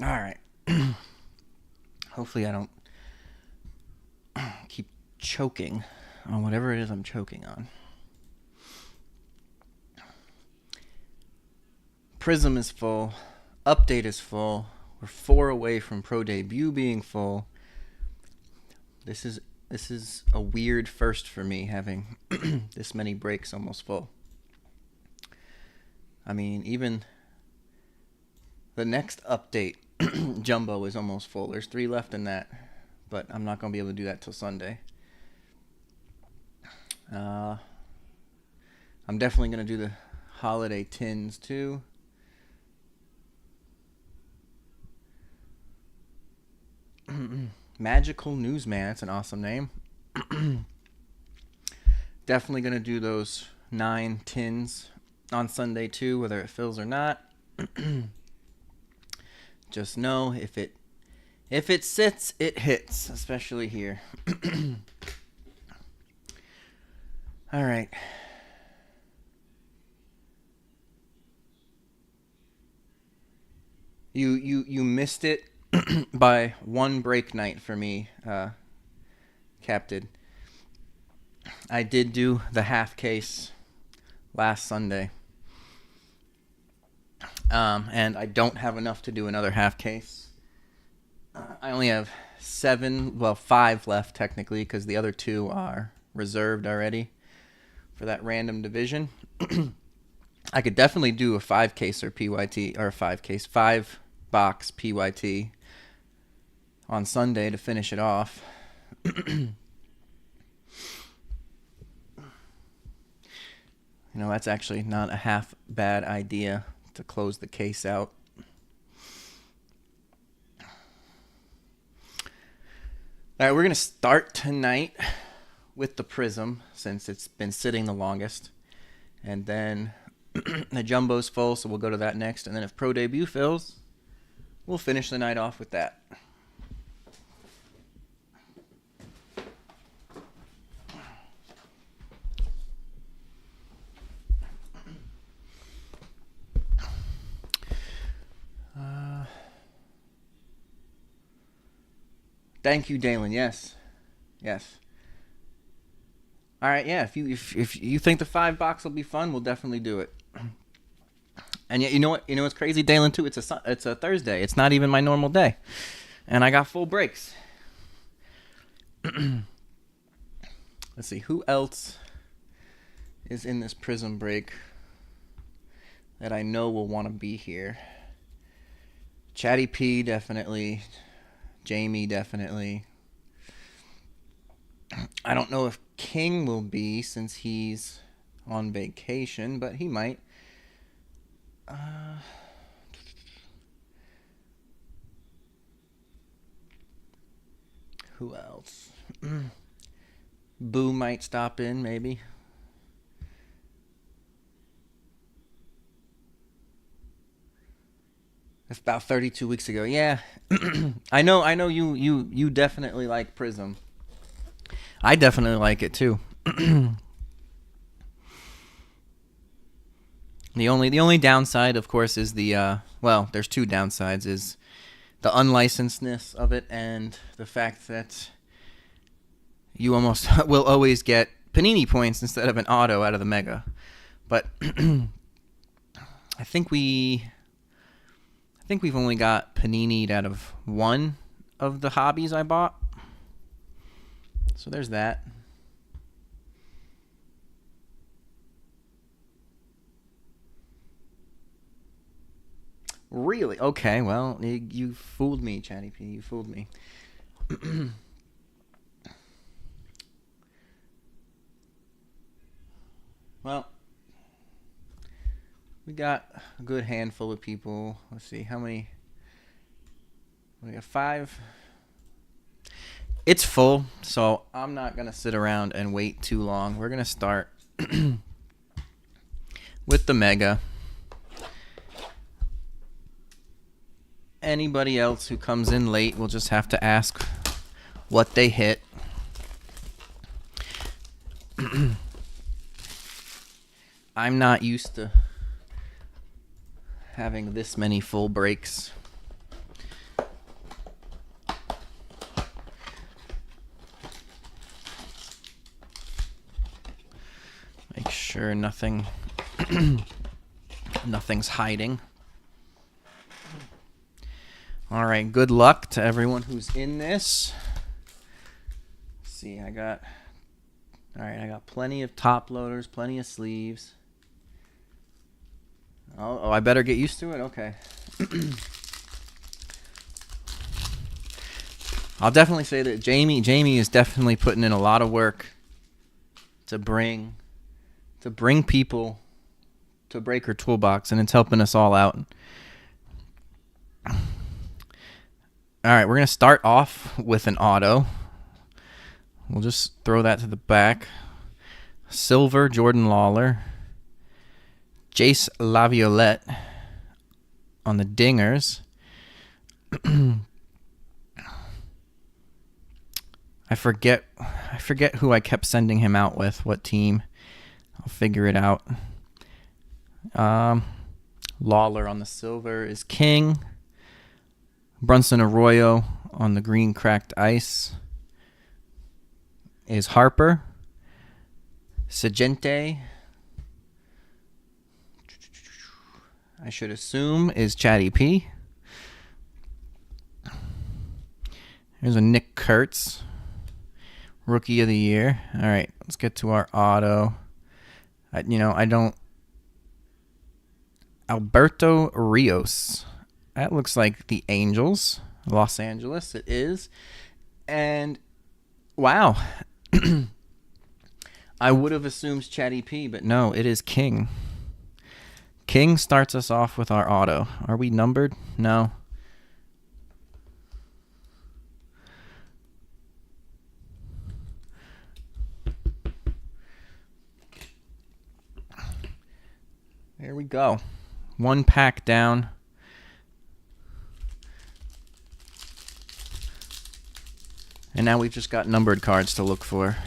All right. Hopefully I don't keep choking on whatever it is I'm choking on. Prizm is full. Update is full. We're 4 away from Pro Debut being full. This is a weird first for me, having this many breaks almost full. I mean, even the next update jumbo is almost full. There's 3 left in that, but I'm not going to be able to do that till Sunday. I'm definitely going to do the holiday tins too. Magical Newsman, it's an awesome name. Definitely going to do those 9 tins on Sunday too, whether it fills or not. Just know if it sits, it hits, especially here. All right. You missed it by 1 break night for me, Captain. I did do the half case last Sunday. And I don't have enough to do another half case. I only have 5 left technically, because the other 2 are reserved already for that random division. I could definitely do a 5 case or PYT, or a 5 box PYT on Sunday to finish it off. That's actually not a half bad idea to close the case out. All right, we're going to start tonight with the Prizm, since it's been sitting the longest. And then the jumbo's full, so we'll go to that next. And then if Pro Debut fills, we'll finish the night off with that. Thank you, Dalen. Yes. All right, yeah. If you think the 5 box will be fun, we'll definitely do it. And yet, you know what? What's crazy, Dalen? Too. It's a Thursday. It's not even my normal day, and I got full breaks. Let's see who else is in this Prizm break that I know will want to be here. Chatty P definitely. Jamie definitely. I don't know if King will be, since he's on vacation, but he might. Who else? Boo might stop in, maybe. That's about 32 weeks ago. Yeah. I know you definitely like Prizm. I definitely like it too. The only downside, of course, is the there's 2 downsides, is the unlicenssedness of it and the fact that you almost will always get Panini points instead of an auto out of the Mega. But I think we've only got Panini'd out of 1 of the hobbies I bought. So there's that. Really? Okay, well, you fooled me, Chatty P. You fooled me. Well, we got a good handful of people. Let's see, how many? We got 5. It's full, so I'm not going to sit around and wait too long. We're going to start with the Mega. Anybody else who comes in late will just have to ask what they hit. I'm not used to having this many full breaks. sure nothing nothing's hiding. All right, good luck to everyone who's in this. Let's see, I got plenty of top loaders, plenty of sleeves. Oh, I better get used to it. Okay. I'll definitely say that Jamie is definitely putting in a lot of work to bring people to Breaker Toolbox, and it's helping us all out. All right, we're going to start off with an auto. We'll just throw that to the back. Silver, Jordan Lawler. Jace Laviolette on the dingers. I forget who I kept sending him out with, what team. I'll figure it out. Lawler on the silver is King. Brunson Arroyo on the green cracked ice is Harper. Sagente, I should assume, is Chatty P. Here's a Nick Kurtz, Rookie of the Year. All right, let's get to our auto. Alberto Rios. That looks like the Angels, Los Angeles. It is. And, wow. I would have assumed Chatty P, but no, it is King. King starts us off with our auto. Are we numbered? No. There we go. One pack down. And now we've just got numbered cards to look for.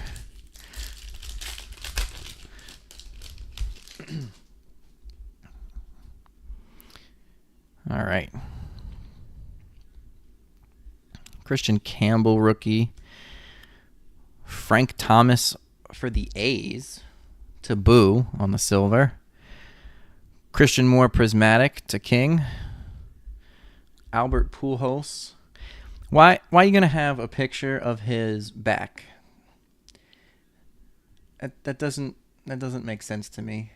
All right. Christian Campbell, rookie. Frank Thomas for the A's to Boo on the silver. Christian Moore, prismatic to King. Albert Pujols. Why are you going to have a picture of his back? That doesn't make sense to me.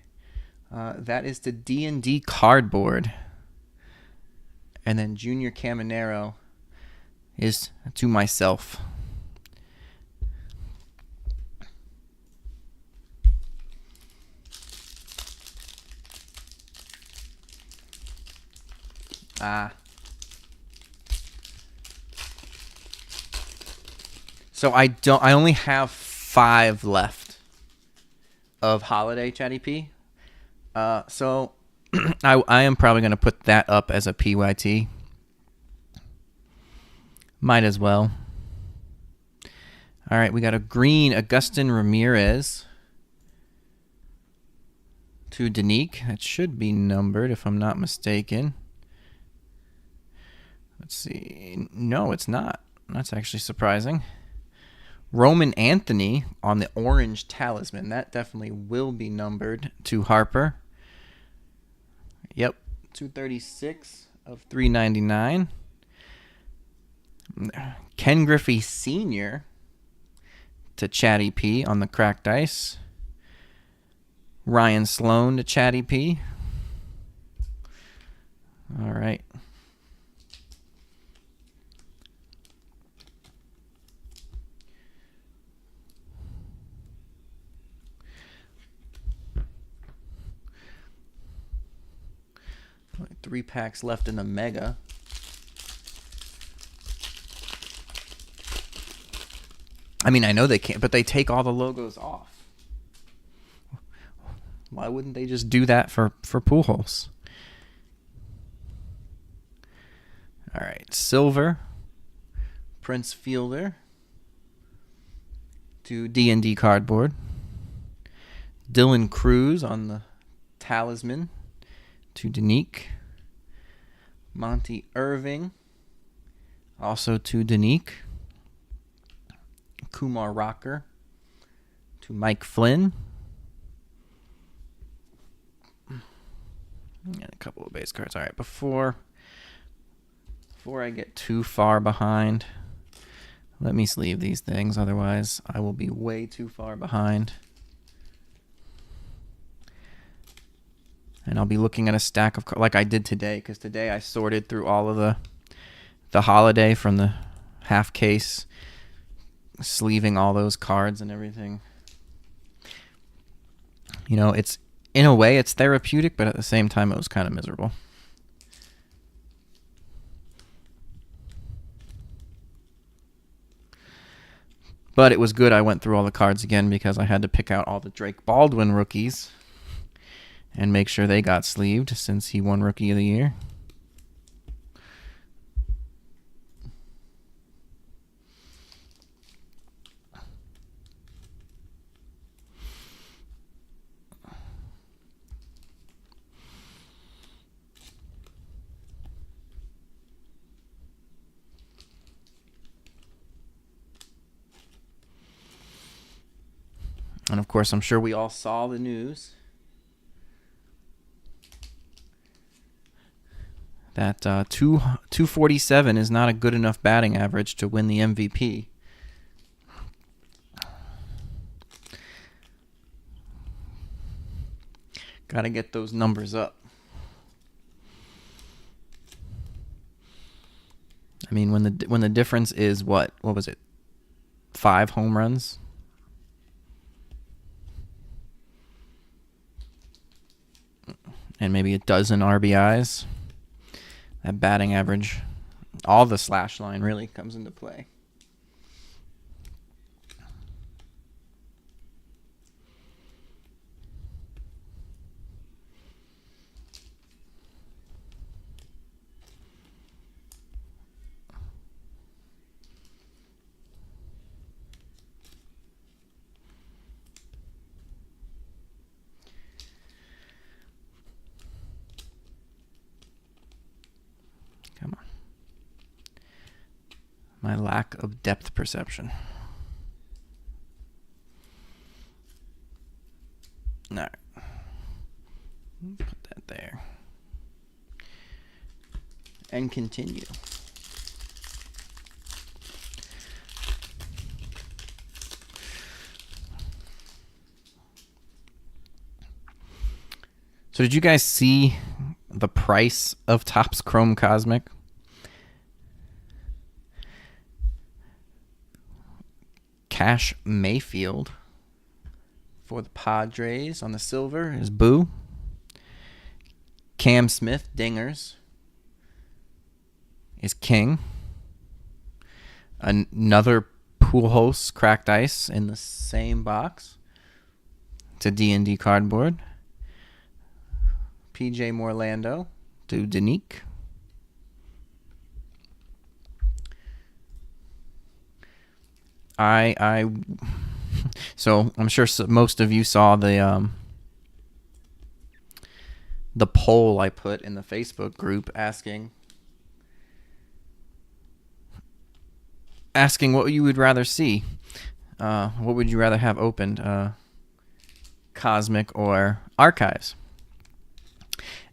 That is the D&D cardboard. And then Junior Caminero is to myself. So I only have 5 left of Holiday Chatty P. So I am probably going to put that up as a PYT. Might as well. All right, we got a green Agustin Ramirez to Danique. That should be numbered if I'm not mistaken. Let's see. No, it's not. That's actually surprising. Roman Anthony on the orange talisman. That definitely will be numbered to Harper. Yep, 236 of 399. Ken Griffey Sr. to Chatty P on the cracked ice. Ryan Sloan to Chatty P. All right. Only 3 packs left in the Mega. I mean, I know they can't, but they take all the logos off. Why wouldn't they just do that for Pujols? All right, silver. Prince Fielder to D&D cardboard. Dylan Cruz on the talisman to Danique. Monty Irving also to Danique. Kumar Rocker to Mike Flynn. And a couple of base cards. All right, before I get too far behind, let me sleeve these things. Otherwise, I will be way too far behind. And I'll be looking at a stack of cards like I did today, because today I sorted through all of the holiday from the half case, sleeving all those cards and everything. You know, it's in a way it's therapeutic, but at the same time it was kind of miserable. But it was good I went through all the cards again, because I had to pick out all the Drake Baldwin rookies and make sure they got sleeved since he won Rookie of the Year. And of course, I'm sure we all saw the news that 247 is not a good enough batting average to win the MVP. Got to get those numbers up. I mean, when the difference is what was it? 5 home runs? And maybe a dozen RBIs. That batting average, all the slash line really comes into play. Come on. My lack of depth perception. All right. Put that there. And continue. So did you guys see the price of Topps Chrome Cosmic? Cash Mayfield for the Padres on the silver is Boo. Cam Smith, Dingers, is King. Another Pujols Cracked Ice in the same box. It's a D&D cardboard. PJ Morlando to Danique. So I'm sure most of you saw the poll I put in the Facebook group asking what you would rather see. What would you rather have opened, Cosmic or Archives?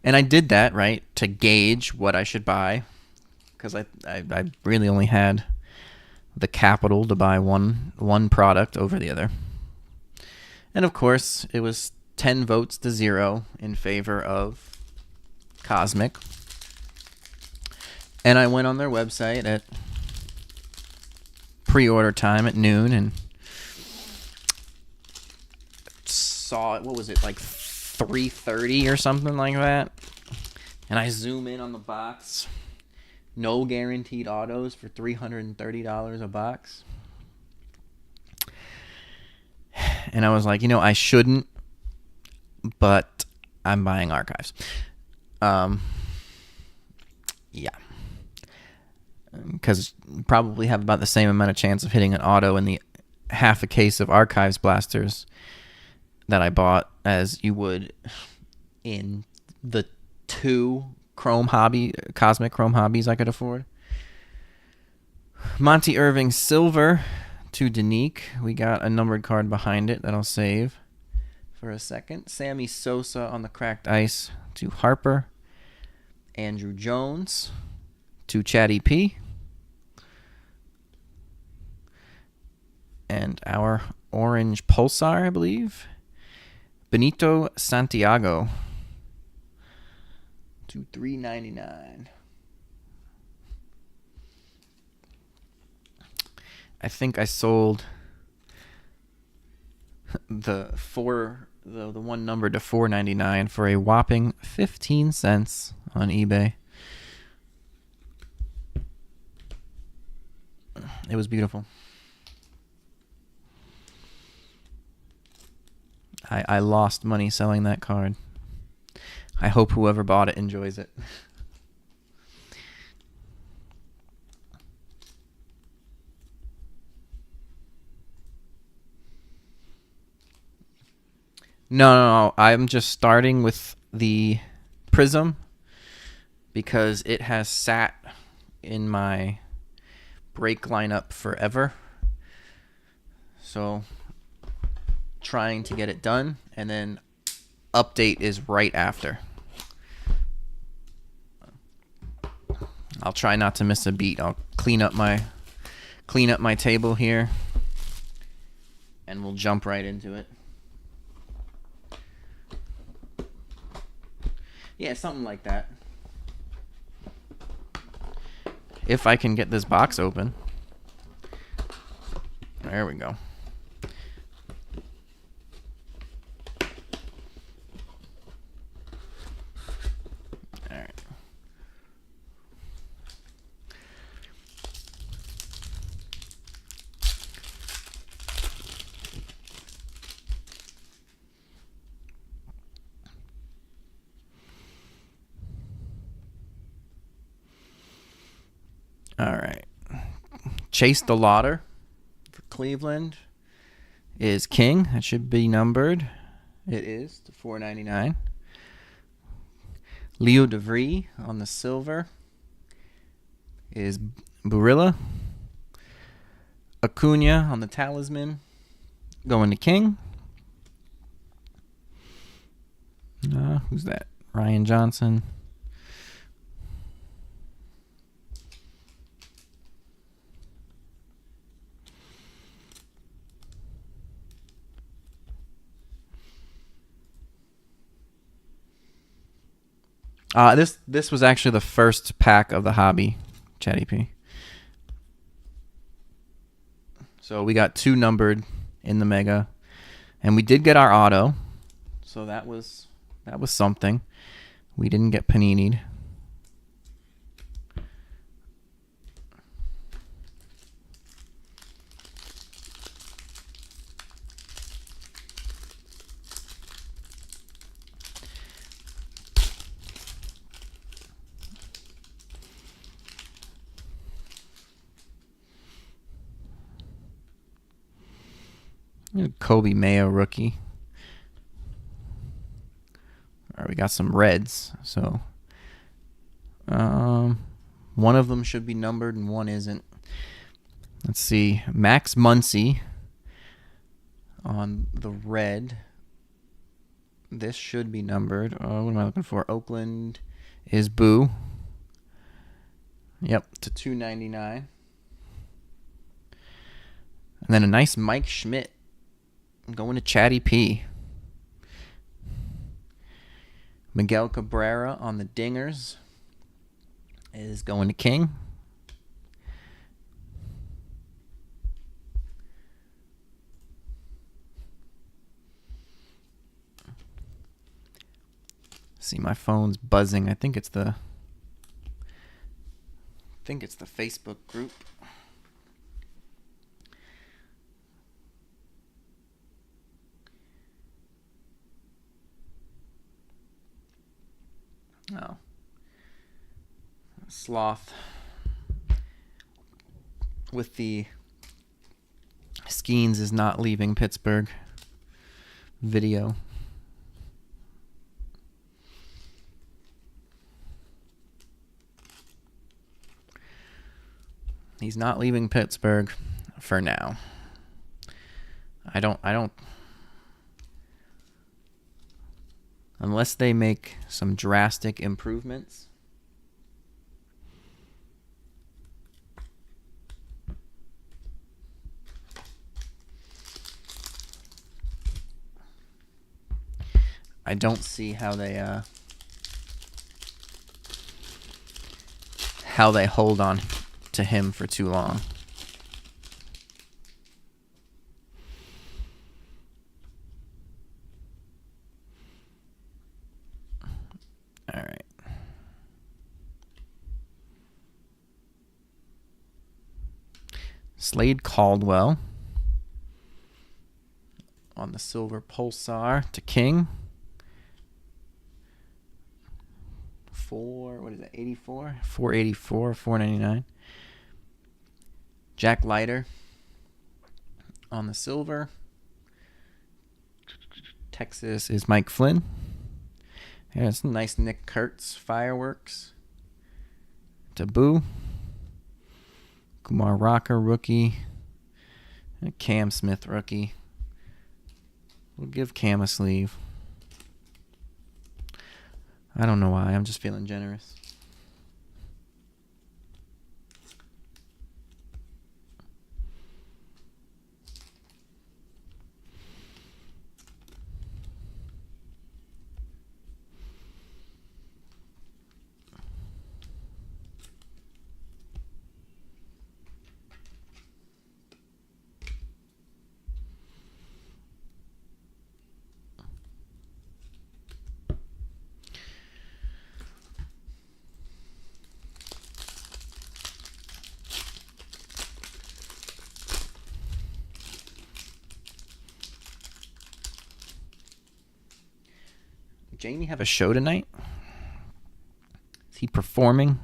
And I did that, right, to gauge what I should buy, because I really only had the capital to buy one product over the other. And of course, it was 10 votes to 0 in favor of Cosmic. And I went on their website at pre-order time at noon and saw, what was it, like 330 or something like that. And I zoom in on the box. No guaranteed autos for $330 a box. And I was like, I shouldn't, but I'm buying Archives. Yeah. Because you probably have about the same amount of chance of hitting an auto in the half a case of Archives blasters that I bought as you would in the 2 Cosmic Chrome Hobbies I could afford. Monty Irving Silver to Danique. We got a numbered card behind it that I'll save for a second. Sammy Sosa on the Cracked Ice to Harper. Andrew Jones to Chatty P. And our orange Pulsar, I believe. Benito Santiago to $3.99. I think I sold the one number to $4.99 for a whopping 15 cents on eBay. It was beautiful. I lost money selling that card. I hope whoever bought it enjoys it. No. I'm just starting with the Prizm because it has sat in my break lineup forever. So trying to get it done, and then update is right after. I'll try not to miss a beat. I'll clean up my table here, and we'll jump right into it. Yeah, something like that. If I can get this box open. There we go. All right. Chase the Lauder for Cleveland is king. That should be numbered. It is to $4.99. Leo DeVries on the silver is Burilla. Acuna on the talisman going to king. Who's that? Ryan Johnson. This was actually the first pack of the hobby, Chatty P. So we got 2 numbered in the Mega, and we did get our auto, so that was something. We didn't get Panini'd. Kobe Mayo rookie. All right, we got some reds. So one of them should be numbered and one isn't. Let's see. Max Muncy on the red. This should be numbered. What am I looking for? Oakland is Boo. Yep, to $2.99. And then a nice Mike Schmidt going to Chatty P. Miguel Cabrera on the dingers is going to king. See, my phone's buzzing. I think it's the Facebook group. Oh. Sloth with the Skeens is not leaving Pittsburgh video. He's not leaving Pittsburgh for now. I don't unless they make some drastic improvements. I don't see how they hold on to him for too long. All right. Slade Caldwell on the silver Pulsar to King. What is that, 84? 484, 499. Jack Leiter on the silver. Texas is Mike Flynn. Yeah, some nice Nick Kurtz fireworks. Taboo. Kumar Rocker rookie. And Cam Smith rookie. We'll give Cam a sleeve. I don't know why. I'm just feeling generous. Jamie have a show tonight? Is he performing?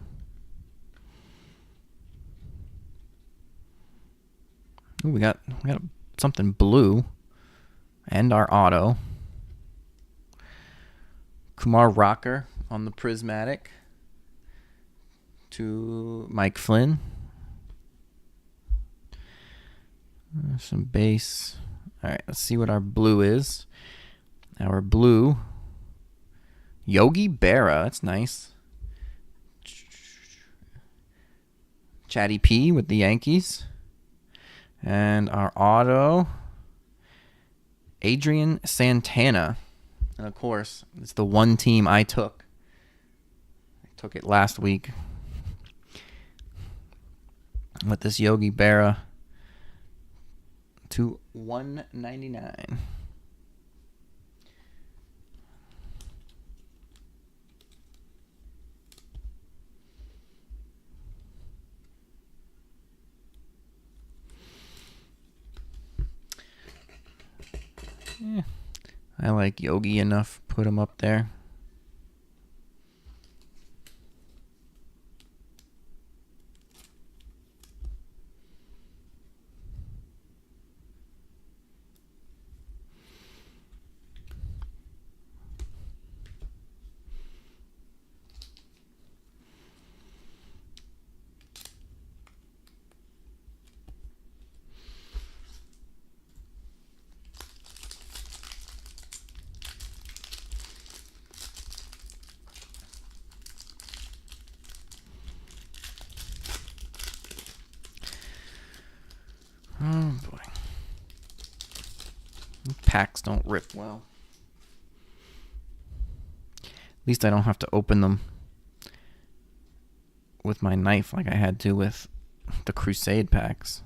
Ooh, we got something blue and our auto. Kumar Rocker on the prismatic to Mike Flynn. Some base. All right, let's see what our blue is. Our blue, Yogi Berra. That's nice. Chatty P with the Yankees. And our auto, Adrian Santana. And of course, it's the one team I took. I took it last week with this Yogi Berra to 199. Yeah, I like Yogi enough. Put him up there. Oh boy. Packs don't rip well. At least I don't have to open them with my knife like I had to with the Crusade packs.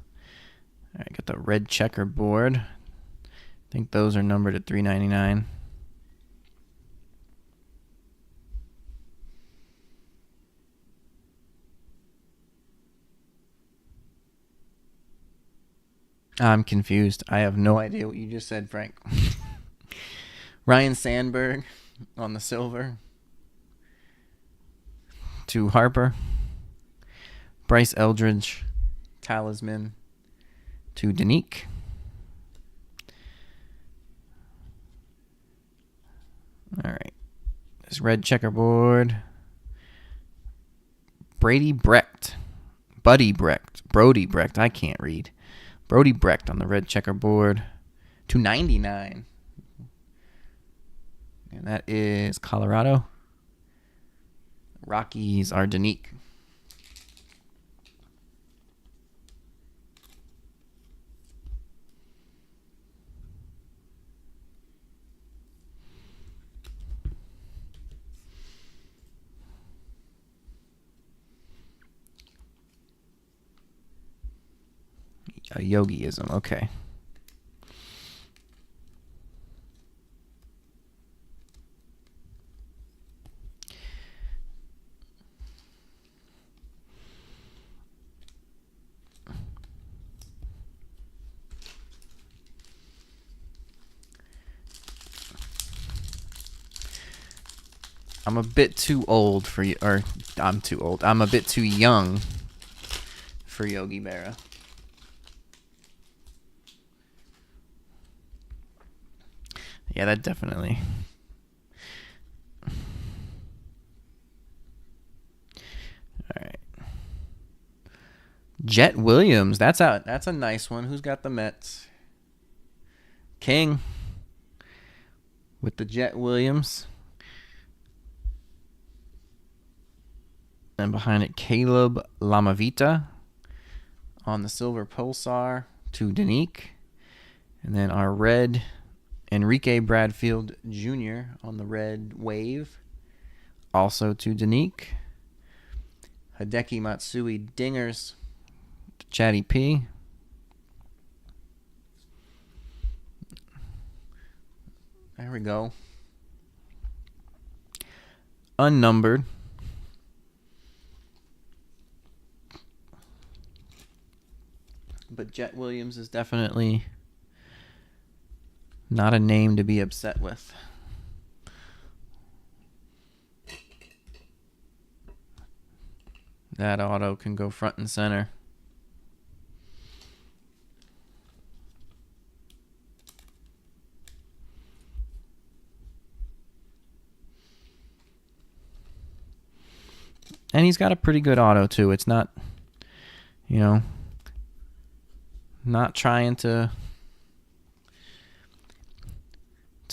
All right, got the red checkerboard. I think those are numbered at $3.99. I'm confused. I have no idea what you just said, Frank. Ryan Sandberg on the silver to Harper. Bryce Eldridge, Talisman to Danique. All right. This red checkerboard. Brody Brecht. I can't read. Brody Brecht on the red checkerboard. $2.99. And that is Colorado. Rockies are Danique. A Yogiism, okay. I'm a bit too old for you, or I'm too old. I'm a bit too young for Yogi Berra. Yeah, that definitely. All right. Jet Williams, that's out. That's a nice one. Who's got the Mets? King with the Jet Williams. And behind it, Caleb Lamavita on the silver Pulsar to Danique. And then our red Enrique Bradfield Jr. on the red Wave, also to Danique. Hideki Matsui Dingers to Chatty P. There we go. Unnumbered. But Jet Williams is definitely not a name to be upset with. That auto can go front and center. And he's got a pretty good auto, too. It's not, you know, not trying to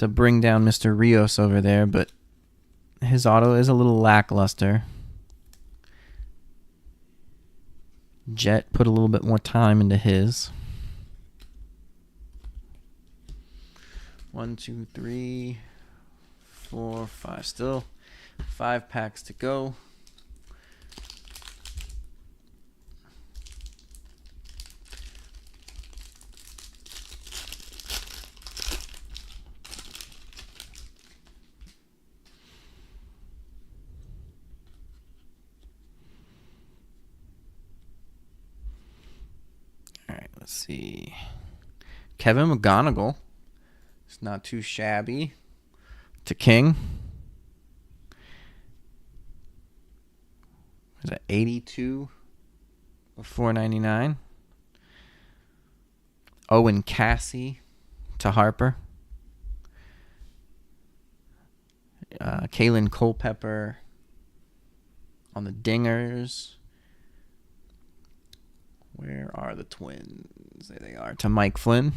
bring down Mr. Rios over there, but his auto is a little lackluster. Jet put a little bit more time into his. 1, 2, 3, 4, 5. Still 5 packs to go. Let's see. Kevin McGonigal. It's not too shabby. To King. Is that 82 of 499? Owen Cassie to Harper. Kalen Culpepper on the Dingers. Where are the Twins? There they are. To Mike Flynn.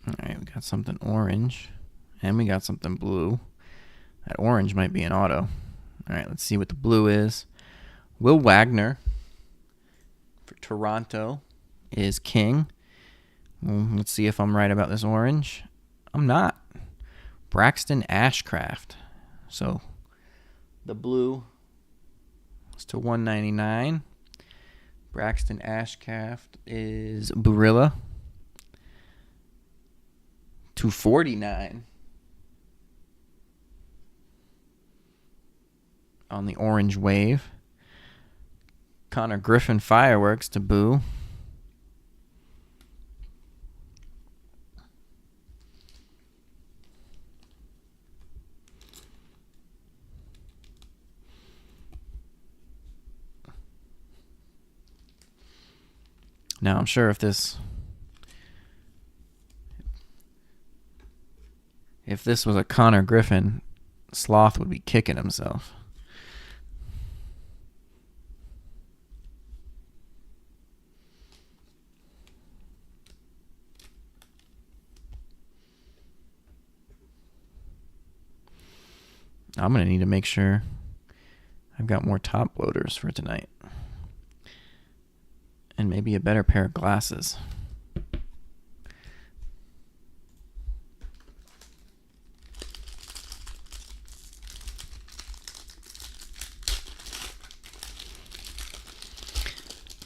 All right, we got something orange, and we got something blue. That orange might be an auto. All right, let's see what the blue is. Will Wagner for Toronto is King. Well, let's see if I'm right about this orange. I'm not. Braxton Ashcraft. So The blue is to 199. Braxton Ashcraft is Barilla. 249 on the orange wave. Connor Griffin Fireworks to Boo. Now I'm sure if this was a Connor Griffin, Sloth would be kicking himself. I'm going to need to make sure I've got more top loaders for tonight. And maybe a better pair of glasses.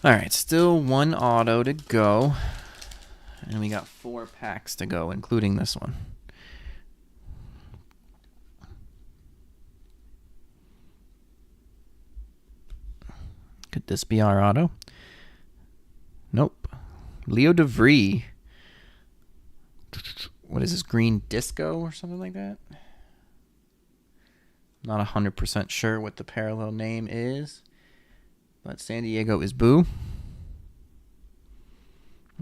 All right, still one auto to go. And we got 4 packs to go, including this one. Could this be our auto? Nope. Leo DeVree. What is this? Green Disco or something like that? Not 100% sure what the parallel name is. But San Diego is Boo.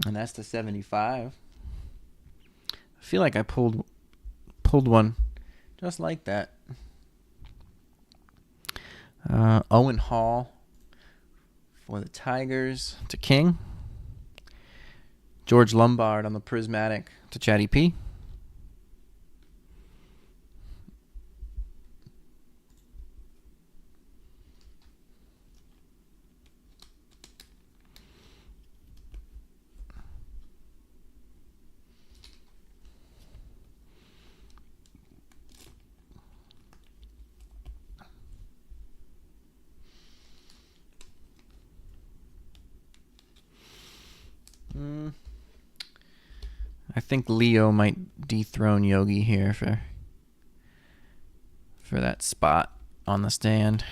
And that's the 75. I feel like I pulled one just like that. Owen Hall for the Tigers to King. George Lombard on the Prismatic to Chatty P. I think Leo might dethrone Yogi here for that spot on the stand.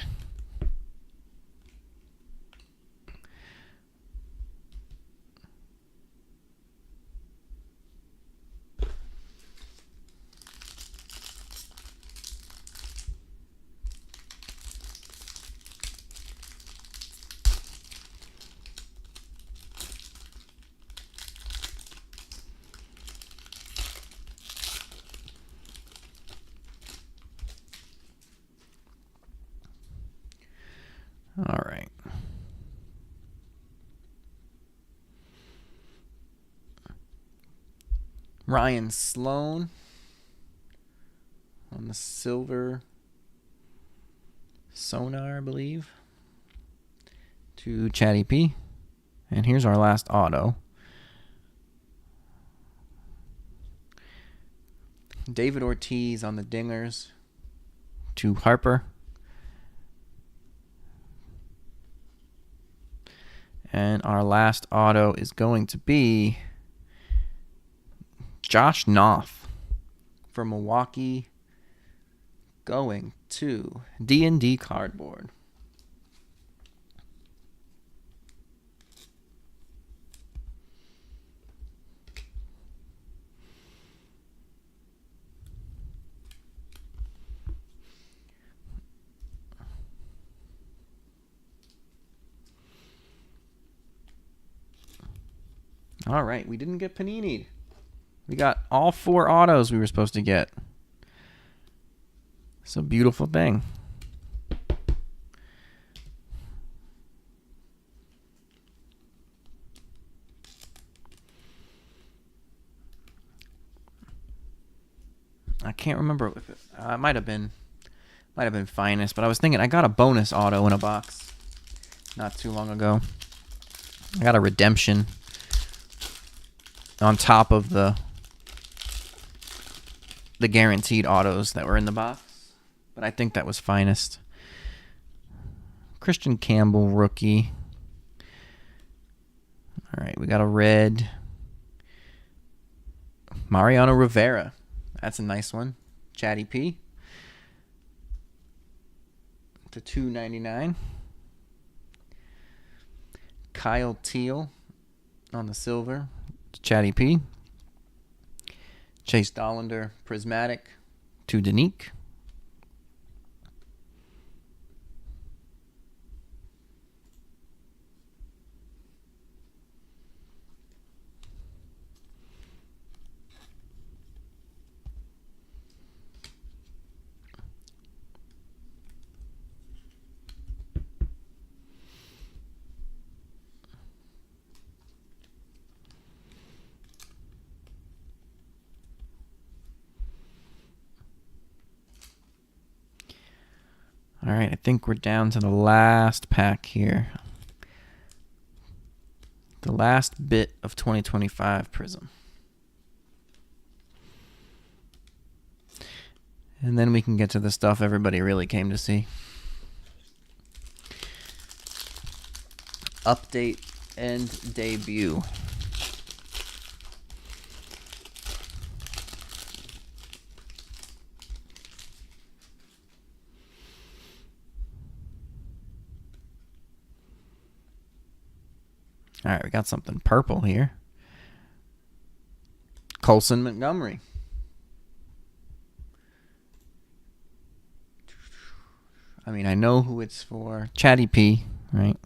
All right. Ryan Sloan on the silver Sonar, I believe, to Chatty P. And here's our last auto. David Ortiz on the Dingers to Harper. And our last auto is going to be Josh Knopf for Milwaukee, going to D&D Cardboard. All right, we didn't get Panini. We got all 4 autos we were supposed to get. It's a beautiful thing. I can't remember if it might have been Finest, but I was thinking I got a bonus auto in a box not too long ago. I got a redemption on top of the guaranteed autos that were in the box. But I think that was Finest. Christian Campbell rookie. All right, we got a red. Mariano Rivera. That's a nice one. Chatty P. To $2.99. Kyle Teal on the silver. Chatty P. Chase Dollander Prismatic to Danique. All right, I think we're down to the last pack here. The last bit of 2025 Prizm. And then we can get to the stuff everybody really came to see. Update and debut. All right, we got something purple here. Colson Montgomery. I mean, I know who it's for. Chatty P, right?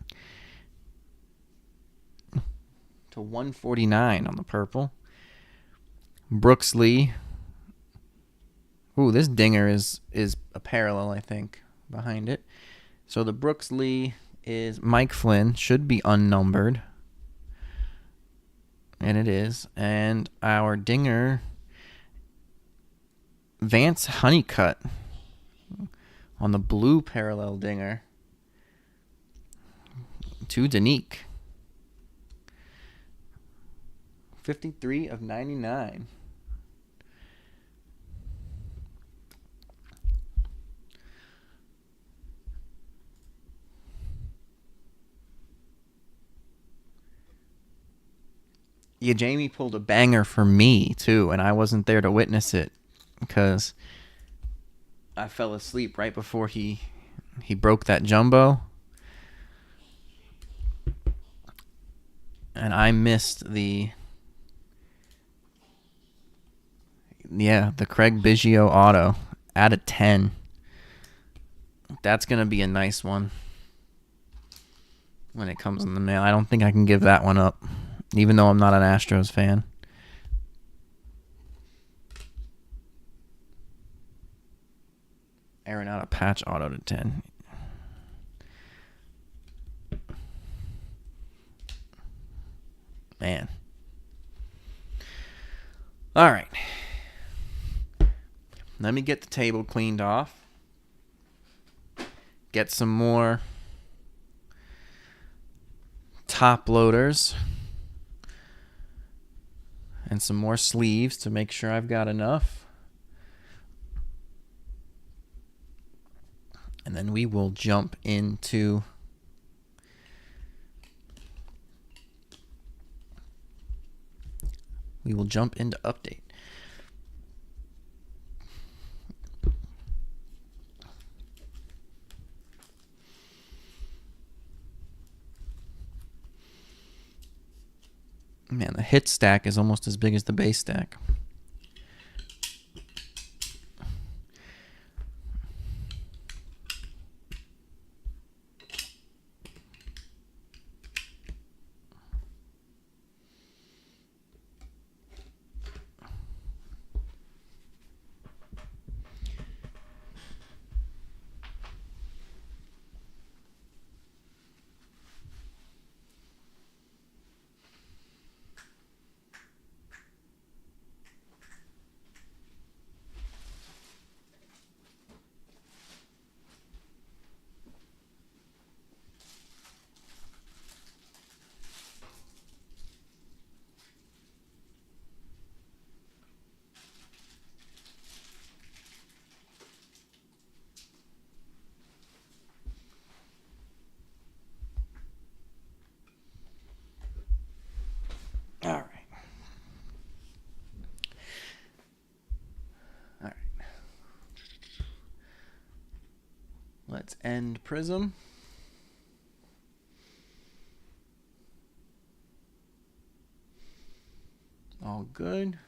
To 149 on the purple. Brooks Lee. Ooh, this dinger is a parallel, I think, behind it. So the Brooks Lee is Mike Flynn. Should be unnumbered. And it is. And our dinger, Vance Honeycutt on the blue parallel dinger to Danique. 53 of 99. Yeah, Jamie pulled a banger for me, too, and I wasn't there to witness it because I fell asleep right before he broke that jumbo. And I missed the Craig Biggio auto out of 10. That's going to be a nice one when it comes in the mail. I don't think I can give that one up, even though I'm not an Astros fan. Aaron out a patch auto to 10. Man. All right. Let me get the table cleaned off. Get some more top loaders. And some more sleeves to make sure I've got enough. And then we will jump into update. Man, the hit stack is almost as big as the base stack. Let's end Prizm. All good.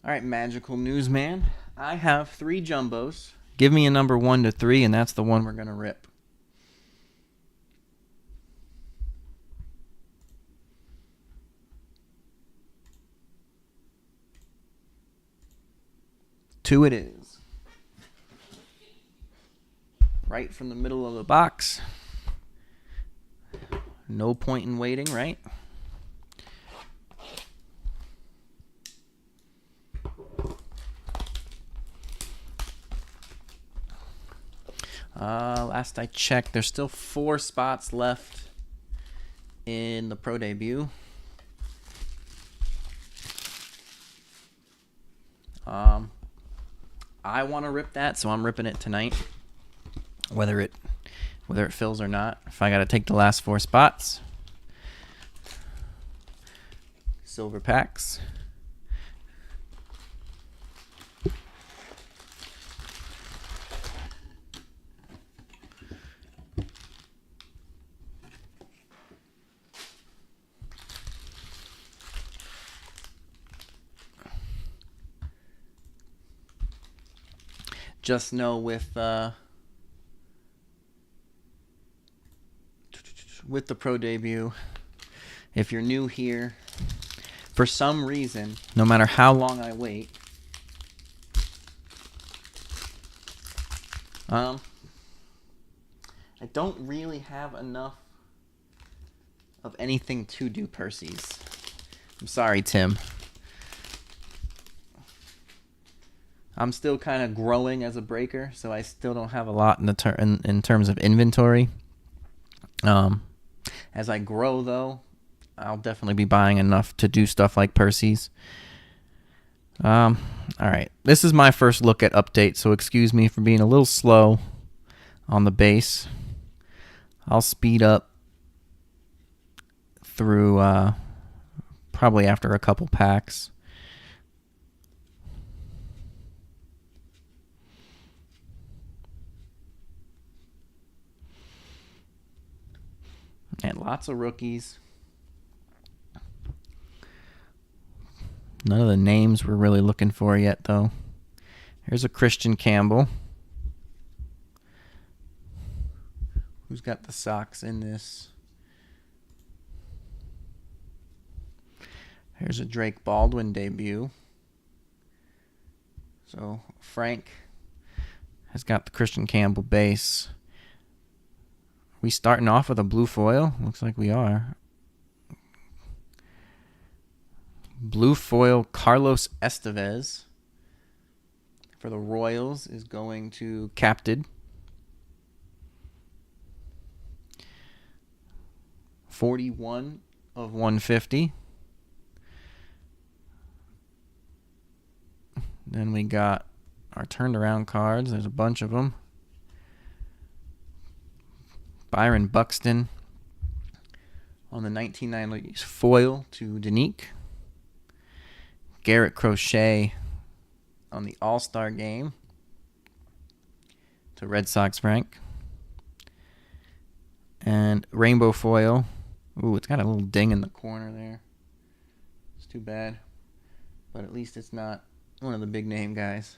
All right, Magical Newsman. I have 3 jumbos. Give me a number 1 to 3, and that's the one we're going to rip. Two it is. Right from the middle of the box. No point in waiting, right? Last I checked, there's still 4 spots left in the Pro Debut. I want to rip that, so I'm ripping it tonight. Whether it fills or not. If I got to take the last 4 spots. Silver packs. Just know with the Pro Debut, if you're new here, for some reason, no matter how long I wait, I don't really have enough of anything to do Percy's. I'm sorry, Tim. I'm still kind of growing as a breaker, so I still don't have a lot in the in terms of inventory. As I grow, though, I'll definitely be buying enough to do stuff like Percy's. All right, this is my first look at update, so excuse me for being a little slow on the base. I'll speed up through probably after a couple packs. And lots of rookies. None of the names we're really looking for yet, though. Here's a Christian Campbell. Who's got the socks in this? Here's a Drake Baldwin debut. So Frank has got the Christian Campbell base. We starting off with a blue foil? Looks like we are. Blue foil Carlos Estevez for the Royals is going to Captain. 41 of 150. Then we got our turned around cards. There's a bunch of them. Byron Buxton on the 1990s foil to Danique. Garrett Crochet on the All-Star game to Red Sox Frank. And rainbow foil. Ooh, it's got a little ding in the corner there. It's too bad. But at least it's not one of the big name guys.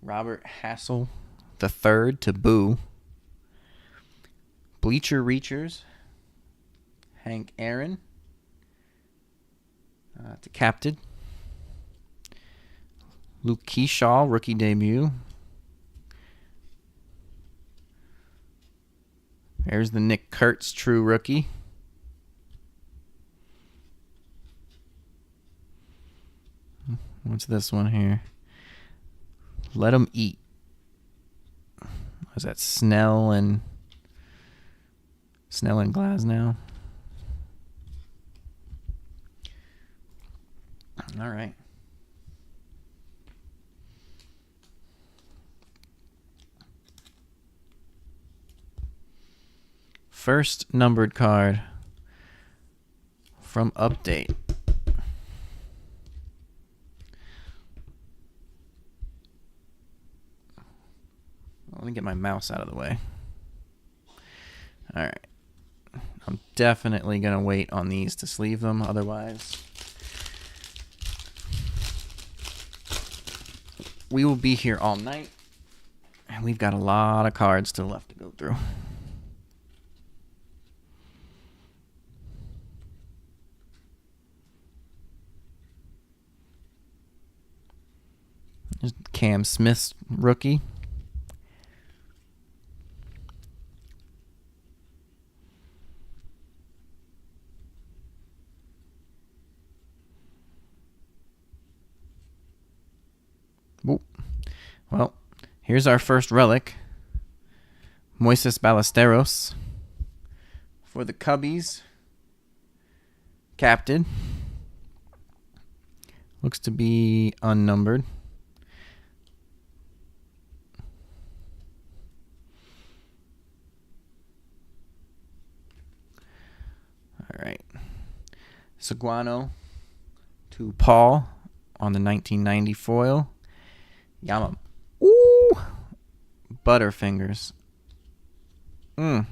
Robert Hassel the third to Boo. Bleacher Reachers. Hank Aaron to Captain. Luke Keyshaw, rookie debut. There's the Nick Kurtz, true rookie. What's this one here? Let 'em eat. Was that Snell and Glasnow? All right. First numbered card from Update. Let me get my mouse out of the way. All right. I'm definitely going to wait on these to sleeve them. Otherwise, we will be here all night. And we've got a lot of cards still left to go through. There's Cam Smith's rookie. Whoop. Well, here's our first relic. Moises Ballesteros for the Cubbies. Captain. Looks to be unnumbered. All right. Seguano to Paul on the 1990 foil. Ooh. Butterfingers. Let's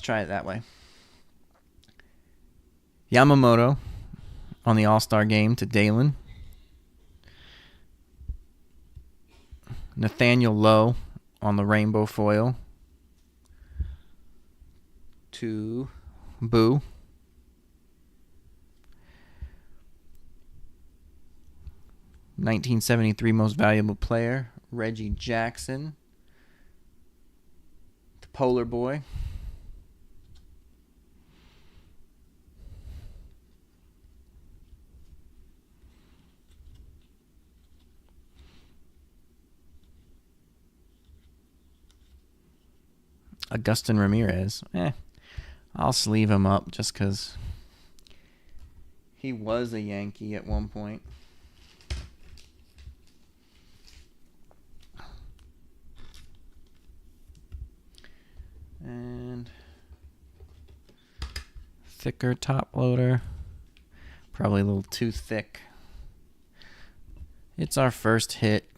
try it that way. Yamamoto on the All-Star game to Dalen. Nathaniel Lowe on the rainbow foil to Boo. (1973) most valuable player, Reggie Jackson. The Polar Boy. Agustin Ramirez. I'll sleeve him up just because he was a Yankee at one point. And thicker top loader. Probably a little too thick. It's our first hit.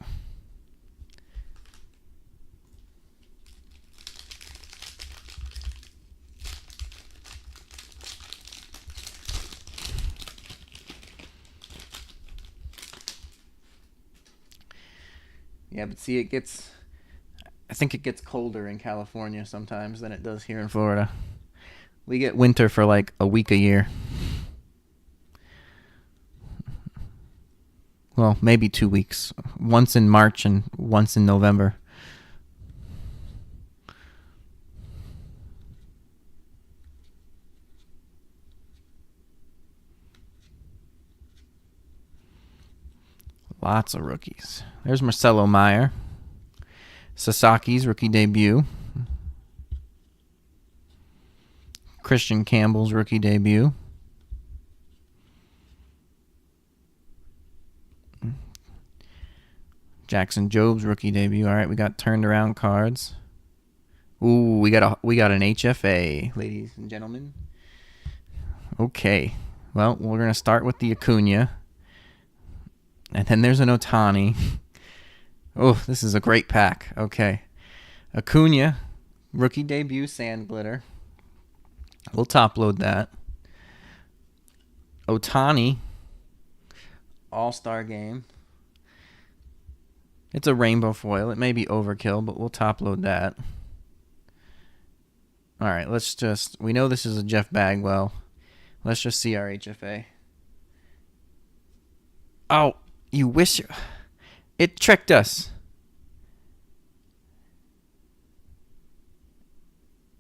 Yeah, but see, I think it gets colder in California sometimes than it does here in Florida. We get winter for like a week a year. Well, maybe 2 weeks. Once in March and once in November. Lots of rookies. There's Marcelo Meyer. Sasaki's rookie debut. Christian Campbell's rookie debut. Jackson Job's rookie debut. All right, we got turned around cards. Ooh, we got an HFA, ladies and gentlemen. Okay. Well, we're going to start with the Acuna. And then there's an Ohtani. Oh, this is a great pack. Okay. Acuna, rookie debut sand glitter. We'll top load that. Ohtani, All-Star game. It's a rainbow foil. It may be overkill, but we'll top load that. All right, we know this is a Jeff Bagwell. Let's just see our HFA. Oh, you wish it tricked us.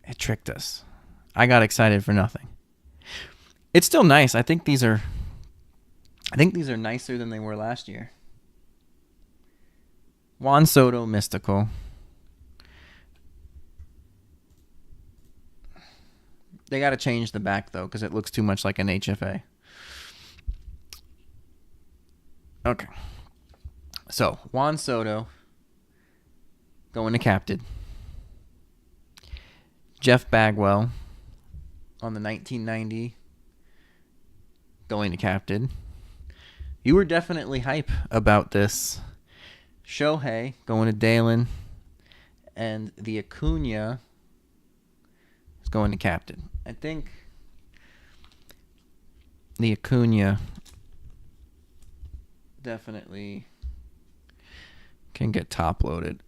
It tricked us. I got excited for nothing. It's still nice. I think these are nicer than they were last year. Juan Soto Mystical. They got to change the back, though, because it looks too much like an HFA. Okay. So, Juan Soto going to captain. Jeff Bagwell on the 1990 going to captain. You were definitely hype about this. Shohei going to Dalen. And the Acuna is going to captain. I think the Acuna definitely can get top loaded.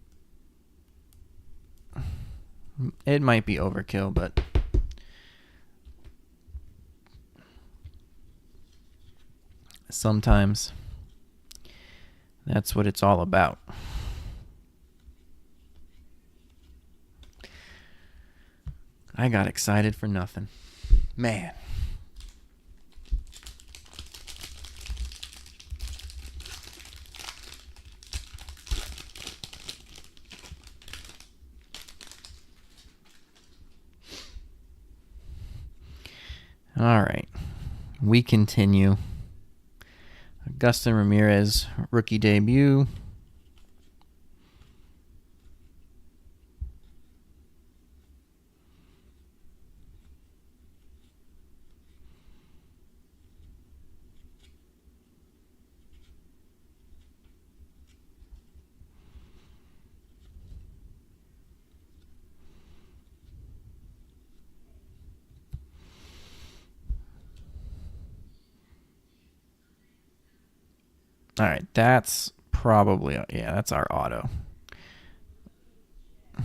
It might be overkill, but sometimes that's what it's all about. I got excited for nothing. Man. All right. We continue. Augustin Ramirez, rookie debut. All right, that's probably, yeah, that's our auto. All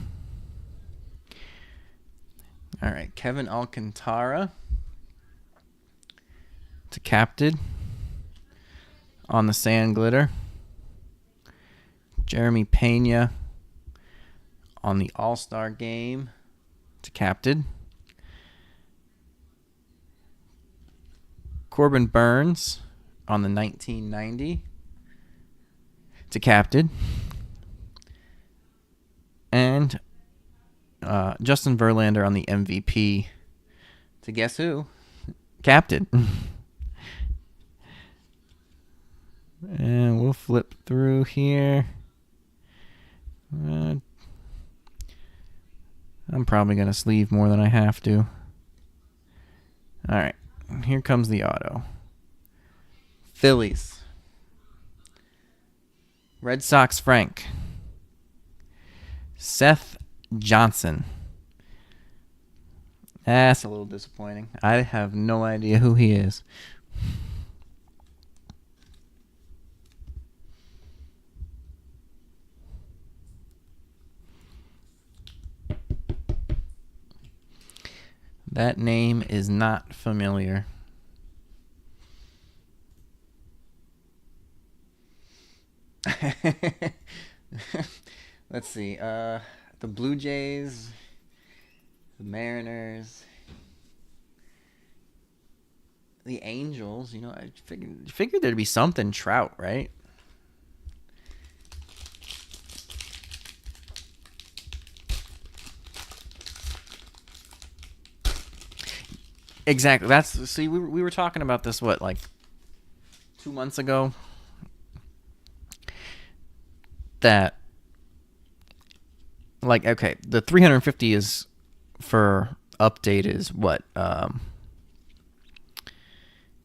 right, Kevin Alcantara to captain on the sand glitter. Jeremy Pena on the All-Star game to captain. Corbin Burns on the 1990 to captain. And Justin Verlander on the MVP to guess who? Captain. And we'll flip through here. I'm probably going to sleeve more than I have to. All right. Here comes the auto. Phillies. Red Sox Frank. Seth Johnson. That's a little disappointing. I have no idea who he is. That name is not familiar. Let's see. The Blue Jays, the Mariners, the Angels. You know, I figured there'd be something Trout, right? Exactly. We were talking about this like 2 months ago. That okay, the 350 is for update is what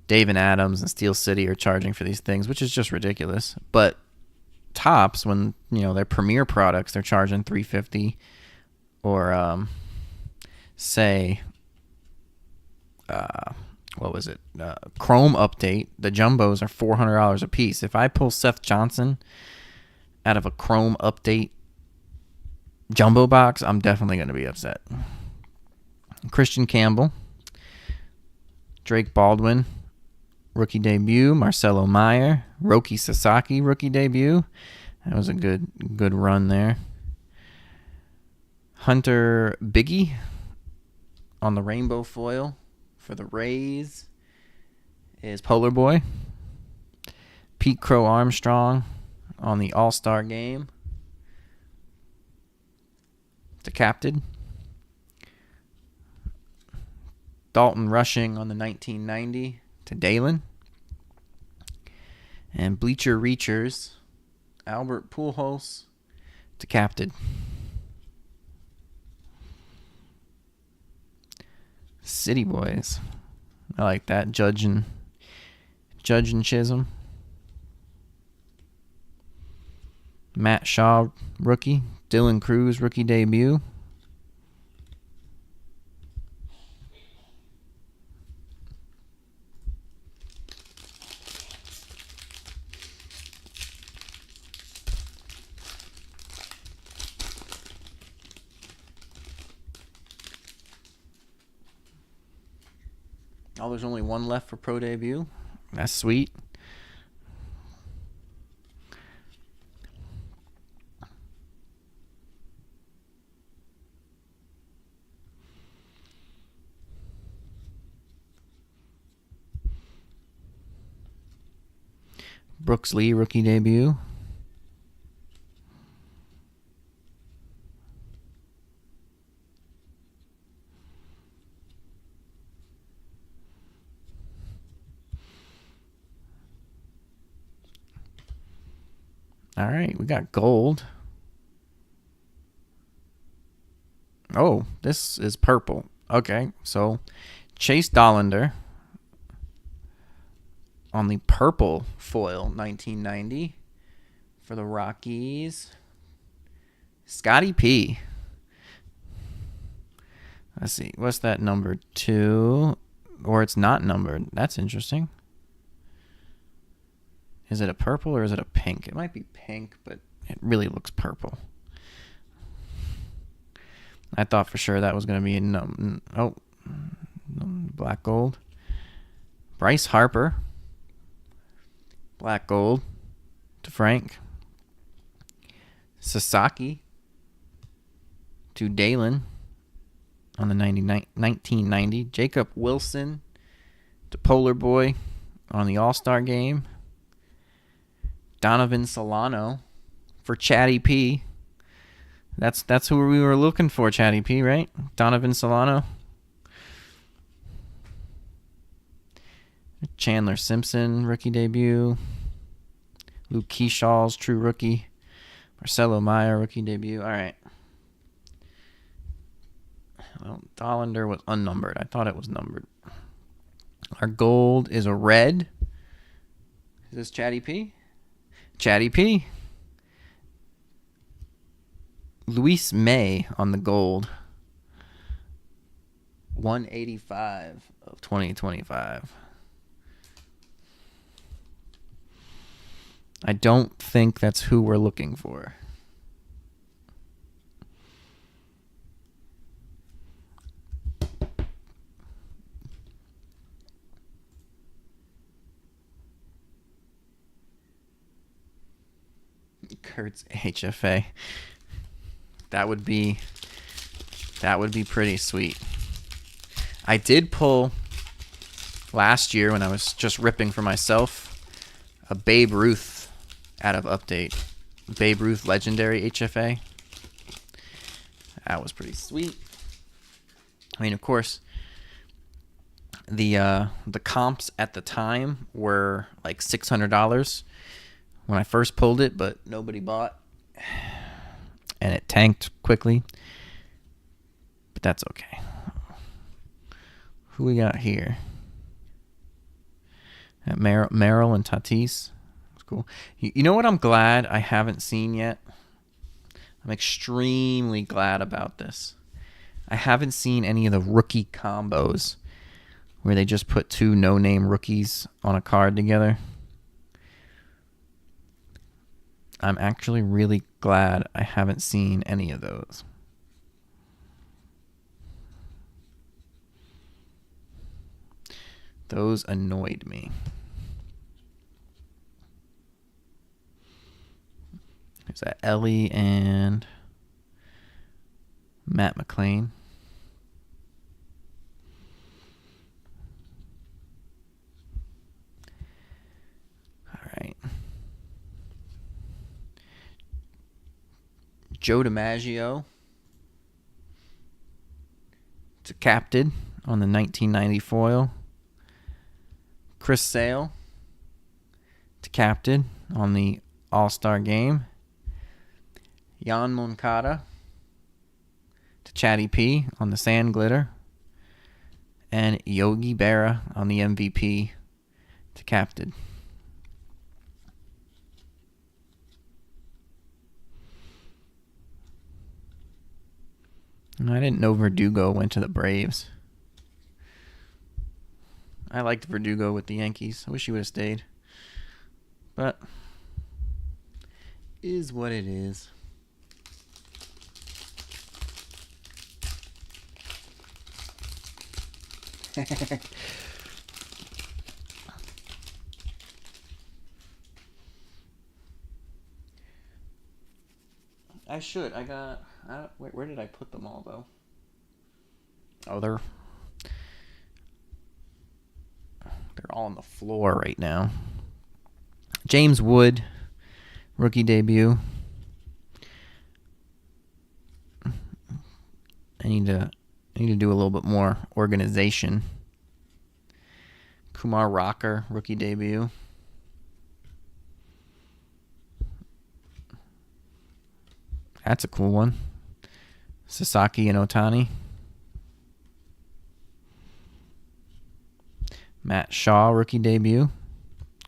Dave and Adams and Steel City are charging for these things, which is just ridiculous. But Topps, when their premier products, they're charging 350, or say what was it? Chrome update. The jumbos are $400 a piece. If I pull Seth Johnson out of a Chrome update jumbo box, I'm definitely going to be upset. Christian Campbell, Drake Baldwin, rookie debut. Marcelo Meyer, Roki Sasaki, rookie debut. That was a good run there. Hunter Biggie on the rainbow foil for the Rays. is Polar Boy. Pete Crow Armstrong on the All-Star Game to captain. Dalton Rushing on the 1990 to Dalen. And Bleacher Reachers, Albert Pujols to captain. City Boys. I like that. Judge and Chisholm. Matt Shaw, rookie. Dylan Cruz, rookie debut. Oh, there's only one left for pro debut. That's sweet. Brooks Lee, rookie debut. All right, we got gold. Oh, this is purple. Okay, so Chase Dollander on the purple foil 1990 for the Rockies. Scotty P. Let's see. What's that number? 2. Or it's not numbered. That's interesting. Is it a purple or is it a pink? It might be pink, but it really looks purple. I thought for sure that was going to be a black gold. Bryce Harper. Black gold to Frank. Sasaki to Dalen on the 1990. Jacob Wilson to Polar Boy on the All-Star Game. Donovan Solano for Chatty P. That's who we were looking for, Chatty P, right? Donovan Solano. Chandler Simpson, rookie debut. Luke Keeshaw's true rookie. Marcelo Meyer, rookie debut. All right. Well, Dollander was unnumbered. I thought it was numbered. Our gold is a red. Is this Chatty P? Chatty P. Luis May on the gold. 185 of 2025. I don't think that's who we're looking for. Kurt's HFA. That would be pretty sweet. I did pull last year when I was just ripping for myself a Babe Ruth out of Update. Babe Ruth Legendary HFA. That was pretty sweet. I mean, of course, the comps at the time were like $600 when I first pulled it, but nobody bought. And it tanked quickly. But that's okay. Who we got here? At Merrill and Tatis. That's cool. You know what I'm glad I haven't seen yet? I'm extremely glad about this. I haven't seen any of the rookie combos where they just put 2 no-name rookies on a card together. I'm actually really glad I haven't seen any of those. Those annoyed me. There's that Ellie and Matt McClain. Joe DiMaggio to captain on the 1990 foil. Chris Sale to captain on the All-Star Game. Jan Moncada to Chatty P on the Sand Glitter. And Yogi Berra on the MVP to captain. I didn't know Verdugo went to the Braves. I liked Verdugo with the Yankees. I wish he would have stayed. But is what it is. I should. Where did I put them all, though? Oh, they're all on the floor right now. James Wood, rookie debut. I need to do a little bit more organization. Kumar Rocker, rookie debut. That's a cool one. Sasaki and Otani. Matt Shaw, rookie debut.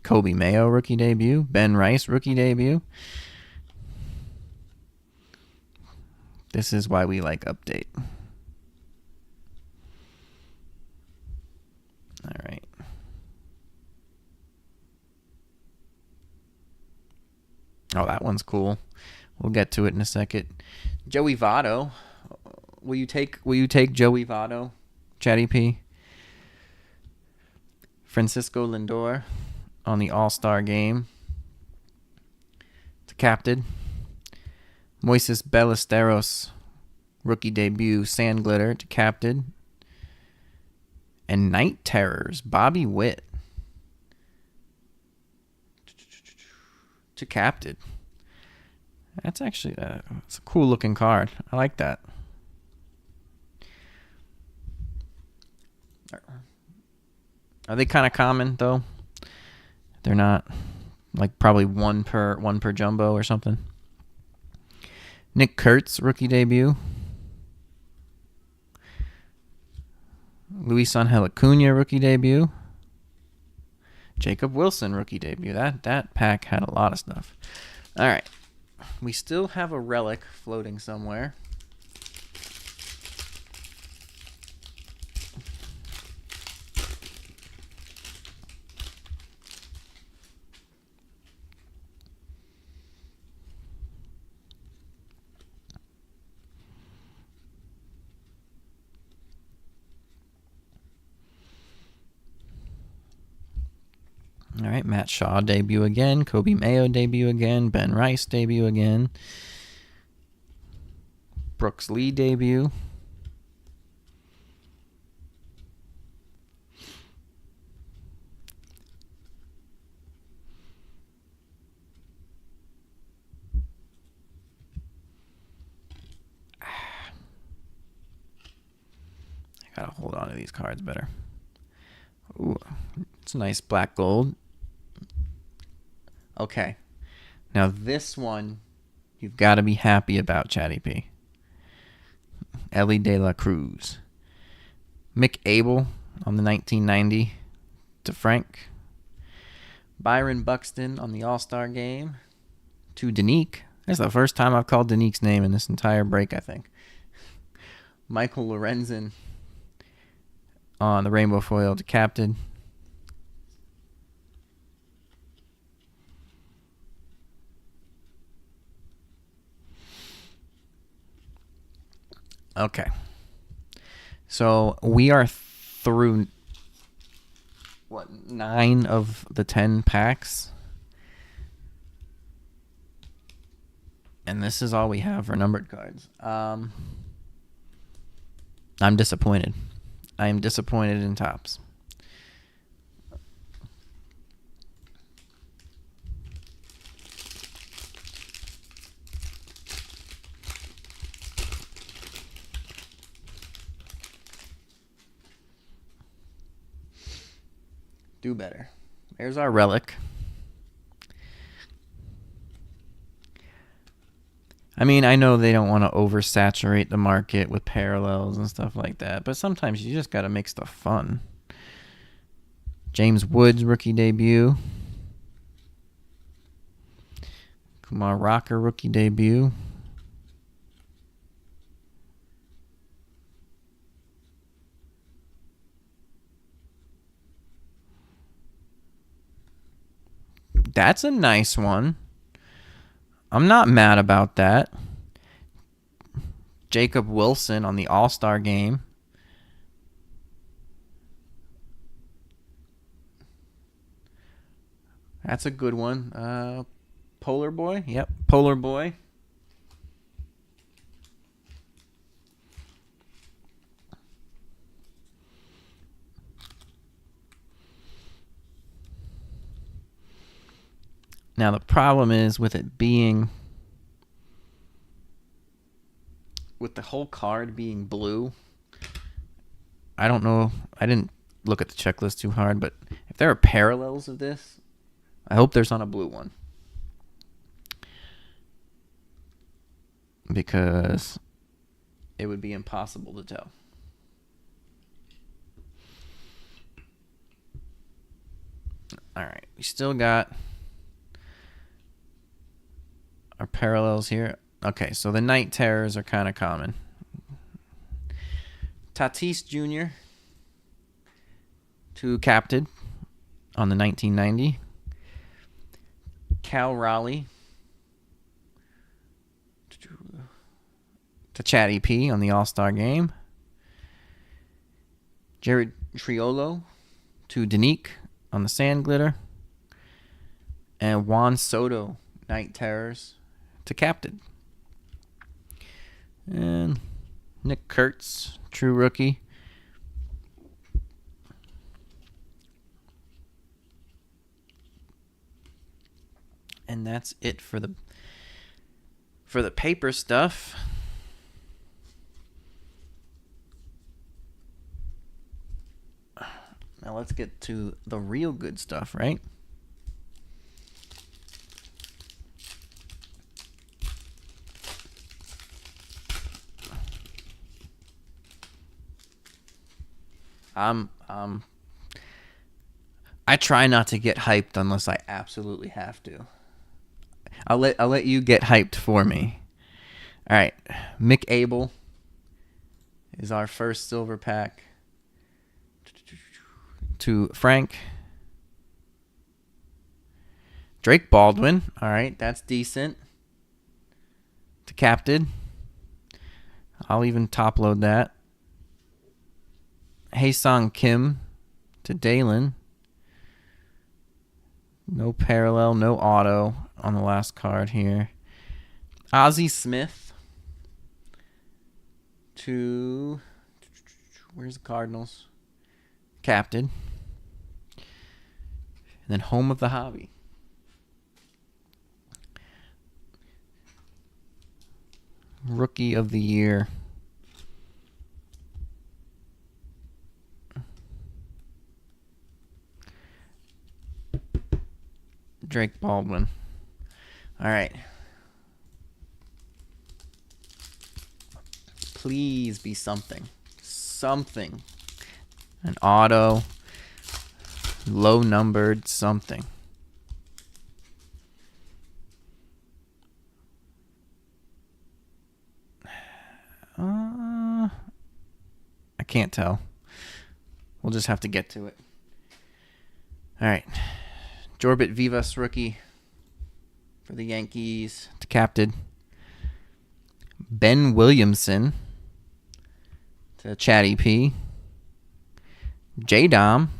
Kobe Mayo, rookie debut. Ben Rice, rookie debut. This is why we like update. All right. Oh, that one's cool. We'll get to it in a second. Joey Votto. Will you take Joey Votto, Chatty P? Francisco Lindor on the All-Star Game to captain. Moises Ballesteros, rookie debut, Sand Glitter to captain. And Night Terrors, Bobby Witt to captain. That's actually it's a cool looking card. I like that. Are they kind of common though? They're not like probably one per jumbo or something. Nick Kurtz, rookie debut. Luis Angel Acuna, rookie debut. Jacob Wilson, rookie debut. That pack had a lot of stuff. All right. We still have a relic floating somewhere. All right, Matt Shaw debut again. Kobe Mayo debut again. Ben Rice debut again. Brooks Lee debut. I gotta hold on to these cards better. Ooh, it's a nice black gold. Okay. Now this one, you've got to be happy about, Chatty P. Ellie De La Cruz. Mick Abel on the 1990 to Frank. Byron Buxton on the All-Star Game to Danique. That's the first time I've called Danique's name in this entire break, I think. Michael Lorenzen on the Rainbow Foil to captain. Okay. So we are through, 9 of the 10 packs? And this is all we have for numbered cards. I'm disappointed. I am disappointed in Topps. Do better. There's our relic. I mean, I know they don't want to oversaturate the market with parallels and stuff like that, but sometimes you just got to make stuff fun. James Woods rookie debut. Kumar Rocker rookie debut. That's a nice one. I'm not mad about that. Jacob Wilson on the All-Star game. That's a good one. Polar Boy. Yep, Polar Boy. Now, the problem is with it being, with the whole card being blue, I don't know. I didn't look at the checklist too hard, but if there are parallels of this, I hope there's on a blue one. Because it would be impossible to tell. All right. We still got our parallels here. Okay, so the Night Terrors are kind of common. Tatis Jr. to captain on the 1990. Cal Raleigh to Chatty P on the All-Star game. Jared Triolo to Danique on the Sand Glitter. And Juan Soto, Night Terrors, to captain. And Nick Kurtz, true rookie. And that's it for the paper stuff. Now let's get to the real good stuff, right? I try not to get hyped unless I absolutely have to. I'll let you get hyped for me. All right, Mick Abel is our first silver pack. To Frank. Drake Baldwin. All right, that's decent. To captain. I'll even top load that. Haesung Kim to Dalen. No parallel, no auto on the last card here. Ozzie Smith to, where's the Cardinals? Captain. And then Home of the Hobby. Rookie of the Year. Drake Baldwin. All right. Please be something. Something. An auto. Low numbered something. I can't tell. We'll just have to get to it. All right. Jorbit Vivas rookie for the Yankees to captain. Ben Williamson to Chatty P. J-Dom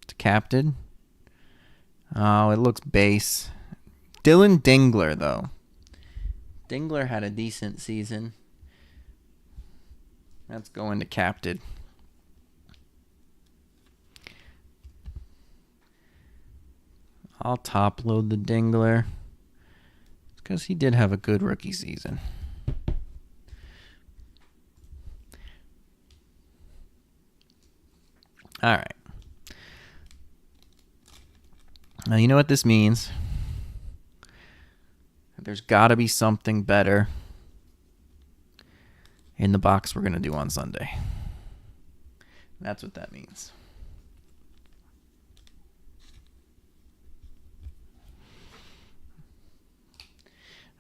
to captain. Oh, it looks base. Dylan Dingler, though. Dingler had a decent season. That's going to captain. I'll top load the Dingler. Because he did have a good rookie season. All right. Now, you know what this means. There's got to be something better in the box we're going to do on Sunday. That's what that means.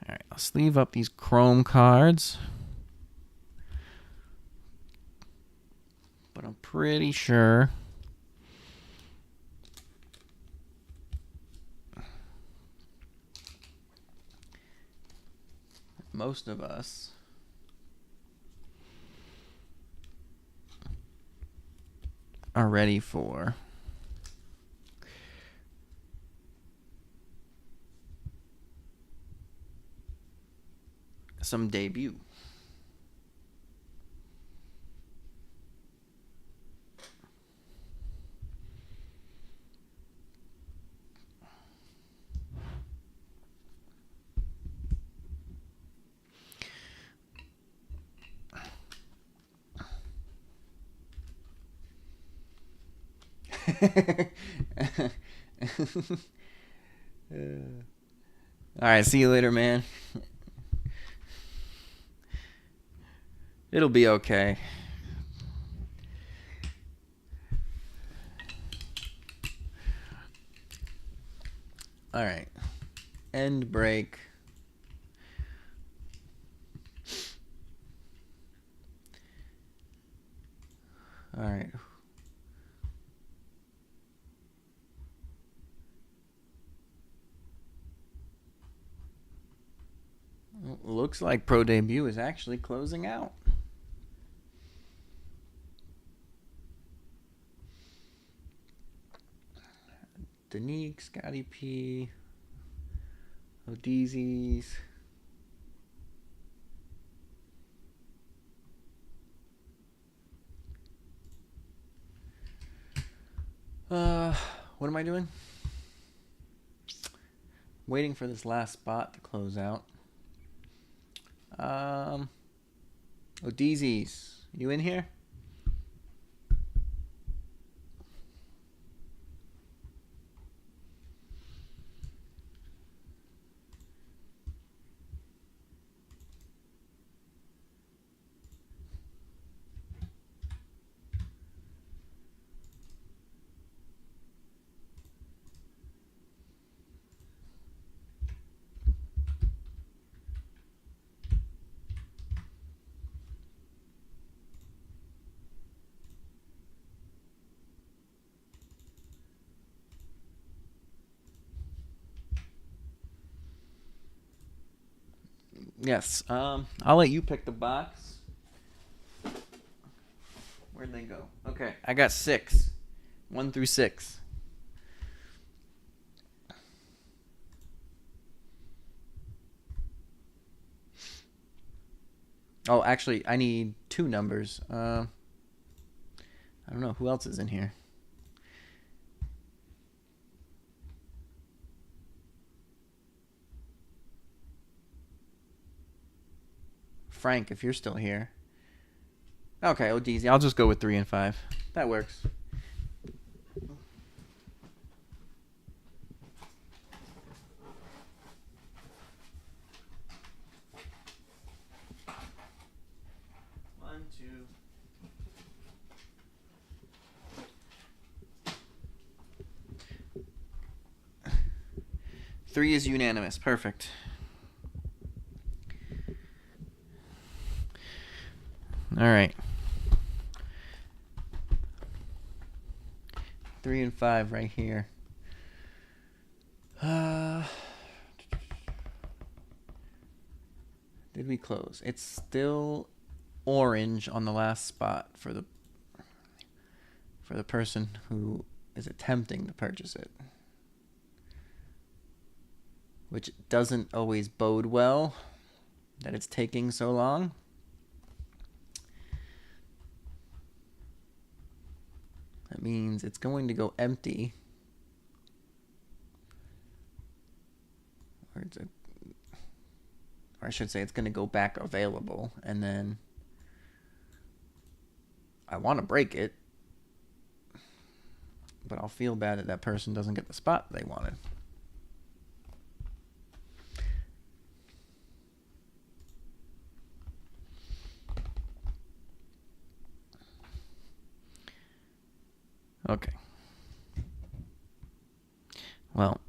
All right, I'll sleeve up these chrome cards. But I'm pretty sure most of us are ready for some debut. All right, see you later, man. It'll be okay. All right. End break. All right. Looks like Pro Debut is actually closing out. Danique, Scotty P, Odeezy's. What am I doing? Waiting for this last spot to close out. Odeezy's, you in here? Yes. I'll let you pick the box. Where'd they go? Okay, I got 6. 1 through 6. Oh, actually, I need 2 numbers. I don't know. Who else is in here? Frank, if you're still here. Okay, Odeezy. I'll just go with 3 and 5. That works. One, two. 3 is unanimous. Perfect. All right. 3 and 5 right here. Did we close? It's still orange on the last spot for the person who is attempting to purchase it, which doesn't always bode well that it's taking so long. That means it's going to go empty. Or I should say it's going to go back available, and then I want to break it, but I'll feel bad that that person doesn't get the spot they wanted. Okay. Well,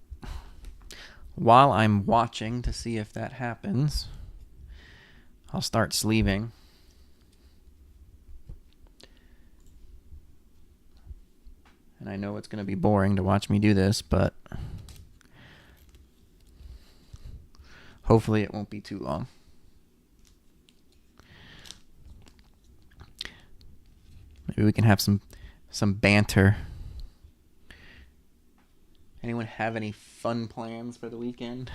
while I'm watching to see if that happens, I'll start sleeving. And I know it's going to be boring to watch me do this, but hopefully it won't be too long. Maybe we can have some banter. Anyone have any fun plans for the weekend?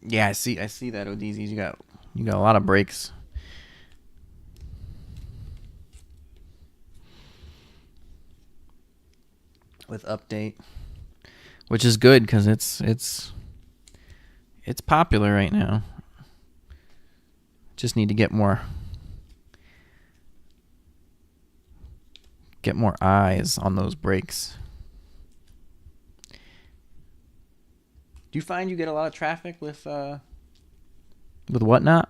Yeah, I see that, Odizis. You got a lot of breaks. With update, which is good because it's popular right now. Just need to get more eyes on those breaks. Do you find you get a lot of traffic with Whatnot?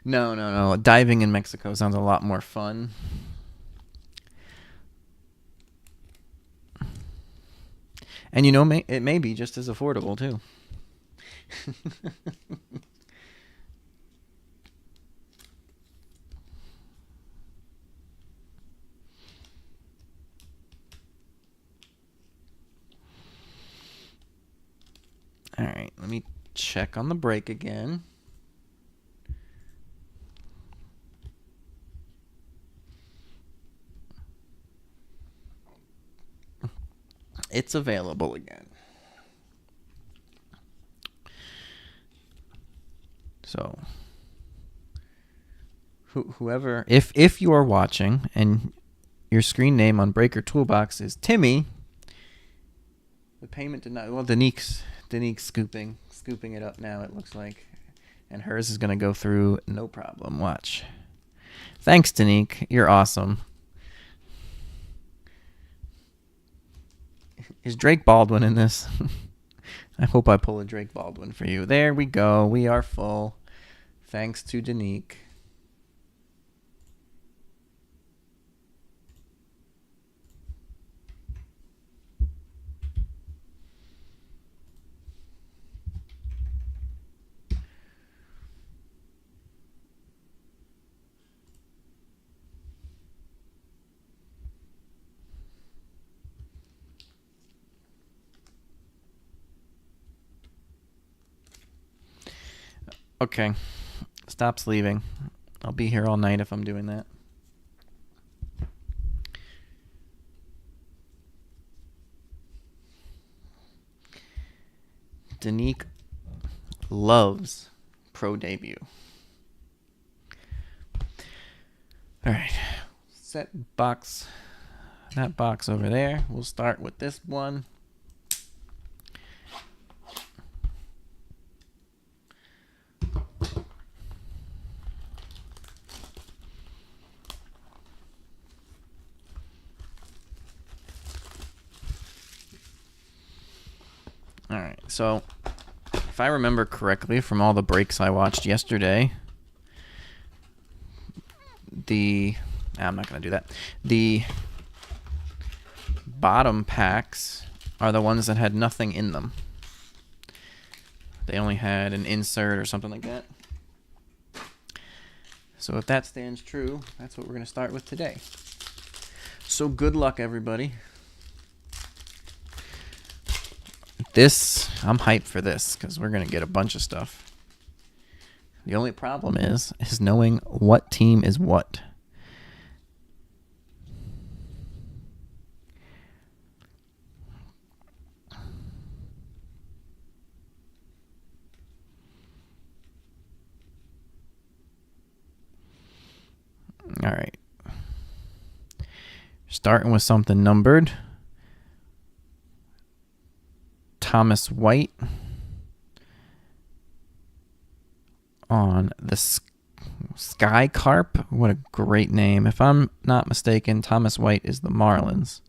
No. Diving in Mexico sounds a lot more fun. And it may be just as affordable too. All right, let me check on the break again. It's available again. So, whoever, if you are watching and your screen name on Breaker Toolbox is Timmy, the payment did not. Well, Danique's scooping it up now. It looks like, and hers is gonna go through no problem. Watch. Thanks, Danique. You're awesome. Is Drake Baldwin in this? I hope I pull a Drake Baldwin for you. There we go. We are full. Thanks to Danique. Okay. Stop sleeving. I'll be here all night if I'm doing that. Danique loves pro debut. All right. Set that box over there. We'll start with this one. All right, so if I remember correctly from all the breaks I watched yesterday, I'm not going to do that. The bottom packs are the ones that had nothing in them. They only had an insert or something like that. So if that stands true, that's what we're going to start with today. So good luck, everybody. I'm hyped for this because we're going to get a bunch of stuff. The only problem is knowing what team is what. All right. Starting with something numbered. Thomas White on the Sky Carp. What a great name. If I'm not mistaken, Thomas White is the Marlins.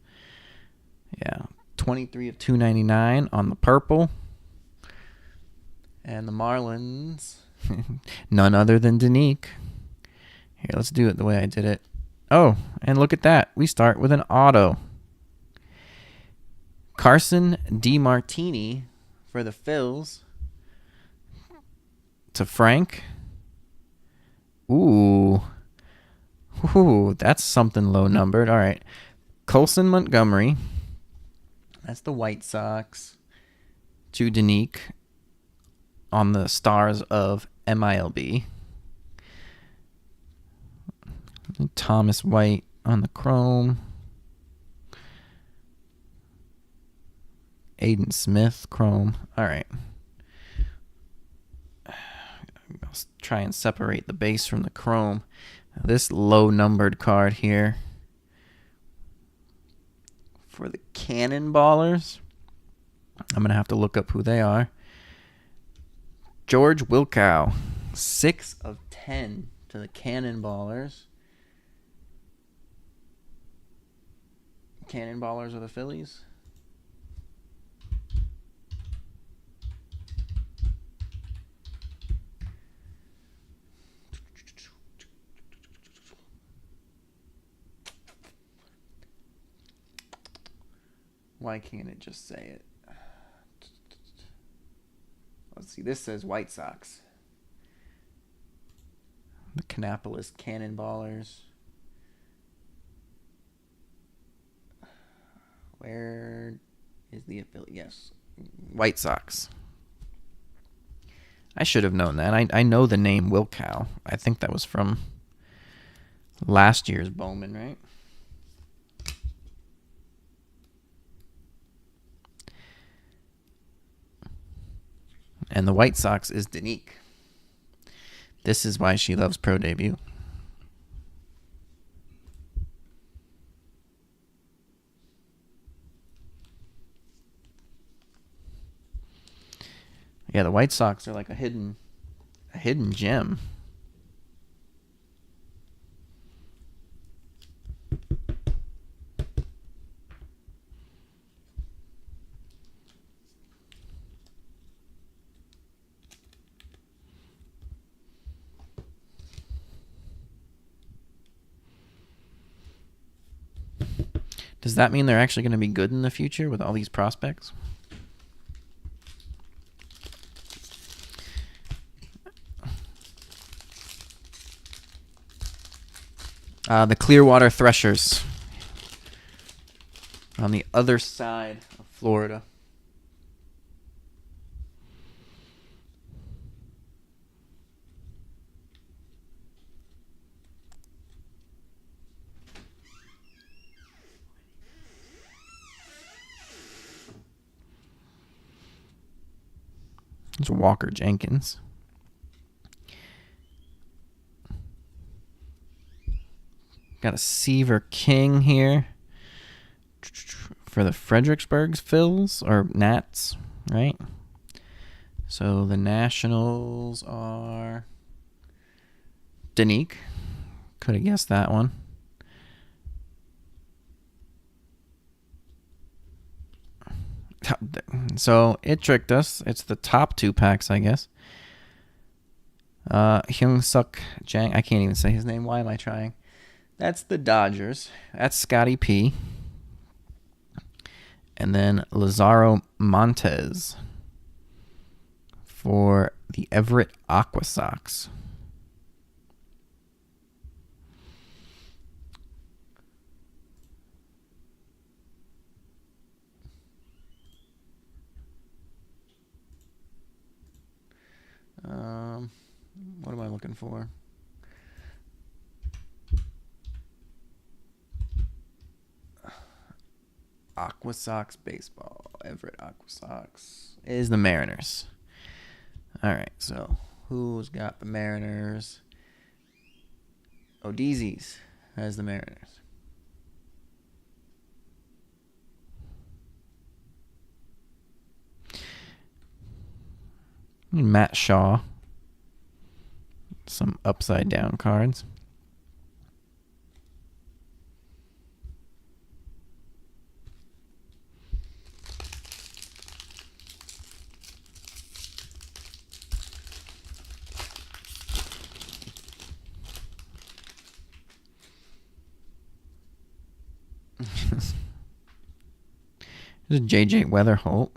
Yeah. 23 of 299 on the purple. And the Marlins, none other than Danique. Here, let's do it the way I did it. Oh, and look at that. We start with an auto. Carson DeMartini for the Phils. To Frank. Ooh, that's something low numbered. All right. Colson Montgomery. That's the White Sox. To Danique on the Stars of MILB. Thomas White on the Chrome. Aiden Smith, Chrome. All right. I'll try and separate the base from the Chrome. Now, this low-numbered card here for the Cannonballers. I'm going to have to look up who they are. George Wilkow, 6 of 10 to the Cannonballers. Cannonballers are the Phillies. Why can't it just say it? Let's see. This says White Sox. The Kannapolis Cannonballers. Where is the affiliate? Yes. White Sox. I should have known that. I know the name Wilkow. I think that was from last year's Bowman, right? And the White Sox is Danique. This is why she loves Pro Debut. Yeah, the White Sox are like a hidden gem. Does that mean they're actually going to be good in the future with all these prospects? The Clearwater Threshers on the other side of Florida. There's Walker Jenkins. Got a Seaver King here for the Fredericksburg's Phils, or Nats, right? So the Nationals are Danique. Could have guessed that one. So it tricked us. It's the top two packs, I guess. Hyung Suk Jang. I can't even say his name. Why am I trying? That's the Dodgers. That's Scotty P. And then Lazaro Montes for the Everett Aqua Sox. What am I looking for? Aqua Sox baseball. Everett Aqua Sox is the Mariners. All right, so who's got the Mariners? Odeezes has the Mariners. Matt Shaw. Some upside down cards. There's a J.J. Weatherholt.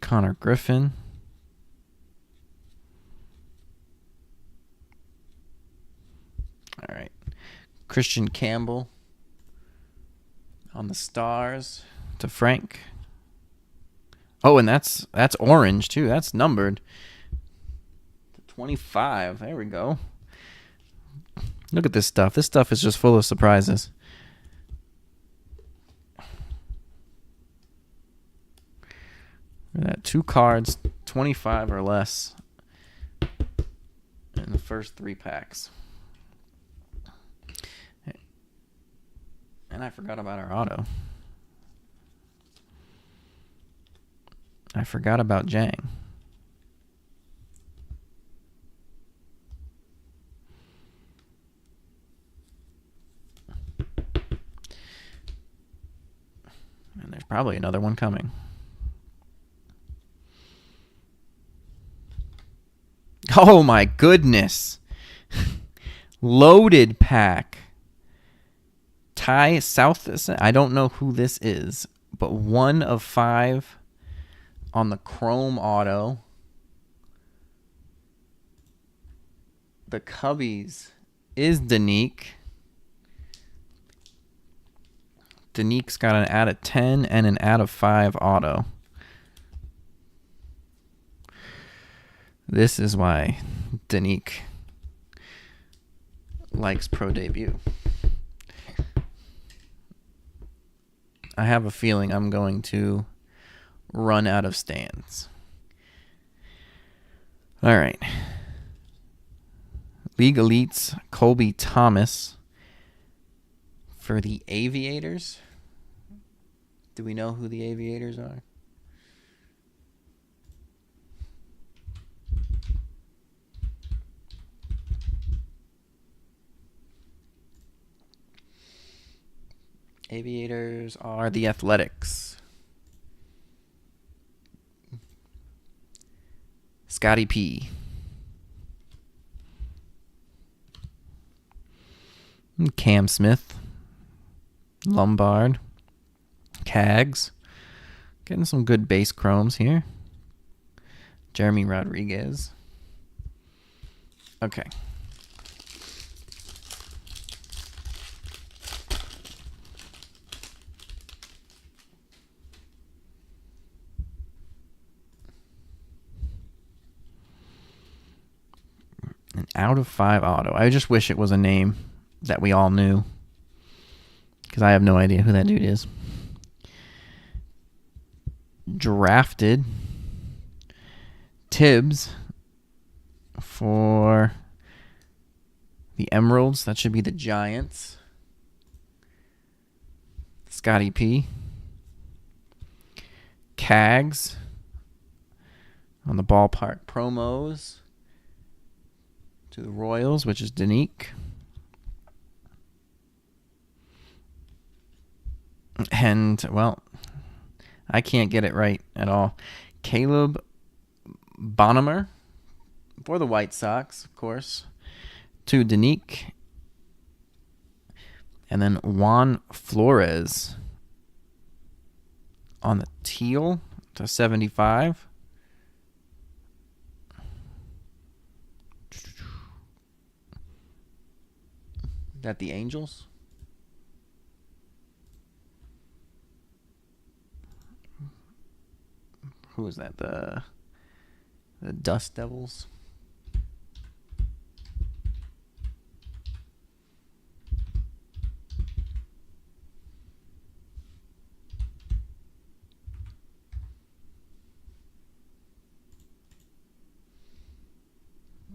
Connor Griffin. All right. Christian Campbell on the Stars to Frank. Oh, and that's orange too. That's numbered to 25. There we go. Look at this stuff. This stuff is just full of surprises. That 2 cards, 25 or less in the first 3 packs. And I forgot about our auto. I forgot about Jang. And there's probably another one coming. Oh my goodness. Loaded pack. Ty South. I don't know who this is, but 1 of 5 on the Chrome auto. The Cubbies is Danique. Danique's got an out of 10 and an out of 5 auto. This is why Danique likes Pro Debut. I have a feeling I'm going to run out of stands. All right. League Elites, Colby Thomas for the Aviators. Do we know who the Aviators are? Aviators are the Athletics. Scotty P. Cam Smith. Lombard. Cags. Getting some good base chromes here. Jeremy Rodriguez. Okay. An out of 5 auto. I just wish it was a name that we all knew, because I have no idea who that dude is. Drafted Tibbs for the Emeralds. That should be the Giants. Scotty P. Cags on the Ballpark promos to the Royals, which is Danique. And, well, I can't get it right at all. Caleb Bonnemer for the White Sox, of course. To Danique. And then Juan Flores on the teal to 75. That the Angels? Who is that? The Dust Devils?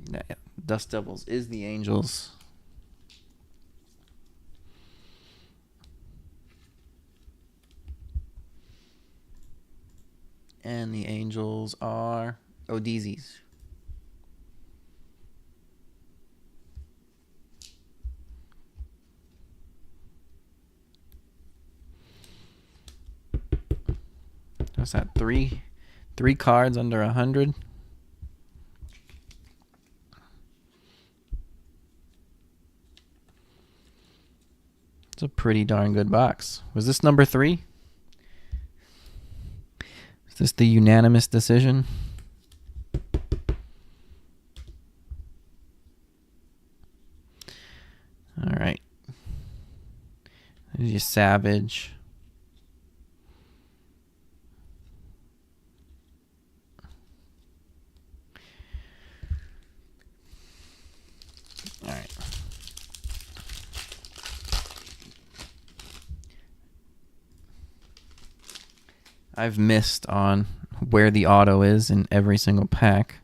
Yeah, Dust Devils is the Angels. And the Angels are Odizis. What's that? Three cards under 100. It's a pretty darn good box. Was this number 3? Is this the unanimous decision? All right. There's your Savage. All right. I've missed on where the auto is in every single pack.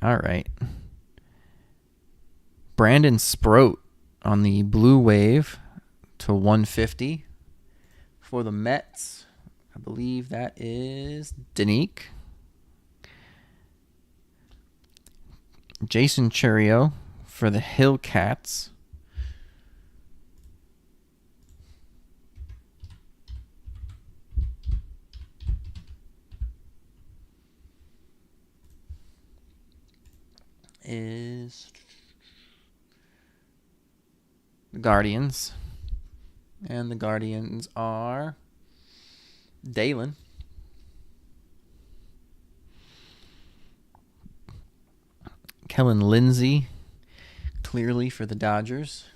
All right. Brandon Sproat on the Blue Wave to 150 for the Mets. I believe that is Danique. Jason Churio for the Hillcats. Is the Guardians. And the Guardians are Dalen. Kellen Lindsey, clearly for the Dodgers.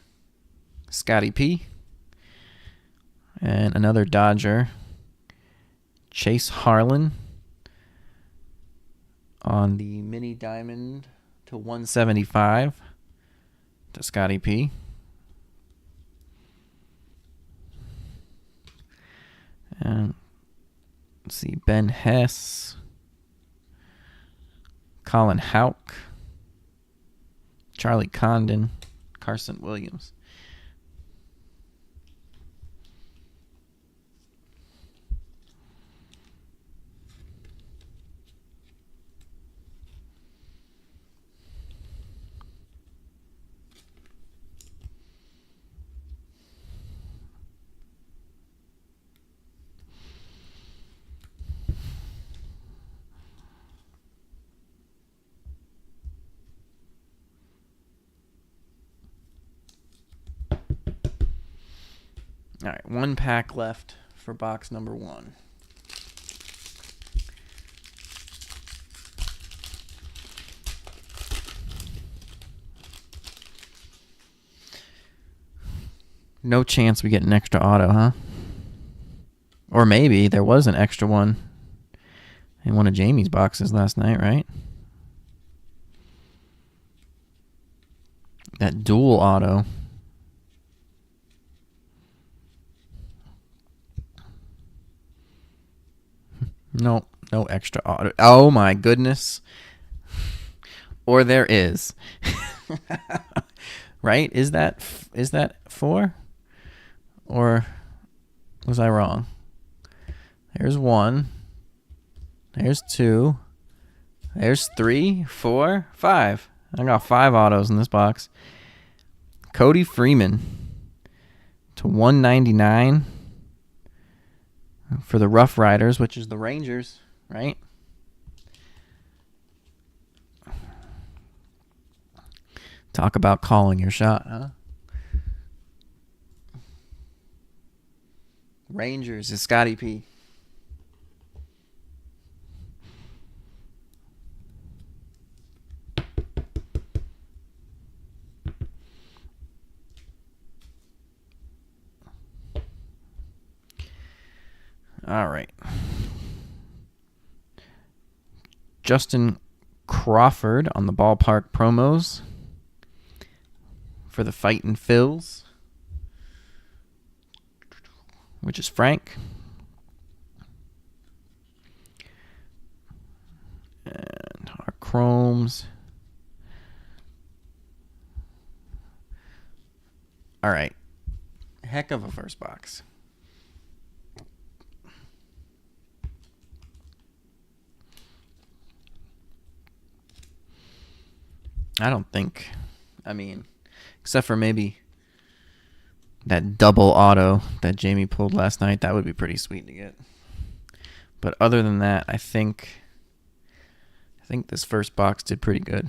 Scotty P. And another Dodger, Chase Harlan on the mini diamond to 175 to Scotty P. And let's see, Ben Hess, Colin Houck, Charlie Condon, Carson Williams. All right, one pack left for box number 1. No chance we get an extra auto, huh? Or maybe there was an extra one in one of Jamie's boxes last night, right? That dual auto. No extra auto. Oh my goodness. Or there is. Right? Is that 4? Or was I wrong? There's 1. There's 2. There's 3, 4, 5. I got 5 autos in this box. Cody Freeman to 199 for the Rough Riders, which is the Rangers, right? Talk about calling your shot, huh? Rangers is Scotty P. All right. Justin Crawford on the ballpark promos for the Fightin' Phils, which is Frank. And our chromes. All right. Heck of a first box. I don't think, except for maybe that double auto that Jamie pulled last night, that would be pretty sweet to get. But other than that, I think this first box did pretty good.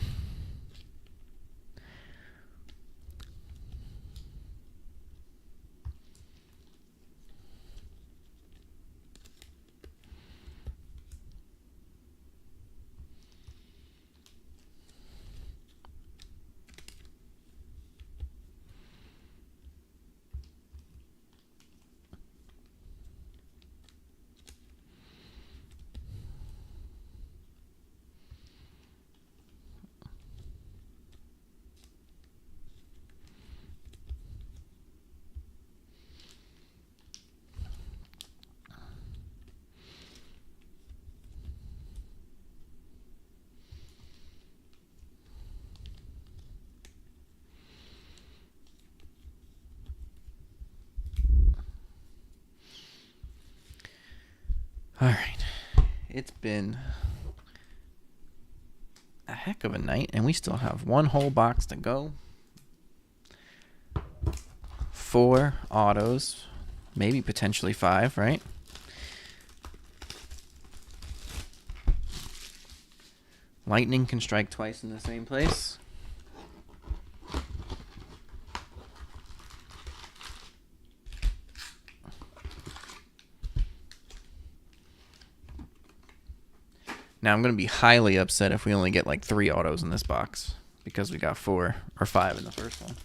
All right. It's been a heck of a night, and we still have one whole box to go. 4 autos, maybe potentially 5, right? Lightning can strike twice in the same place. Now, I'm going to be highly upset if we only get like 3 autos in this box because we got 4 or 5 in the first one.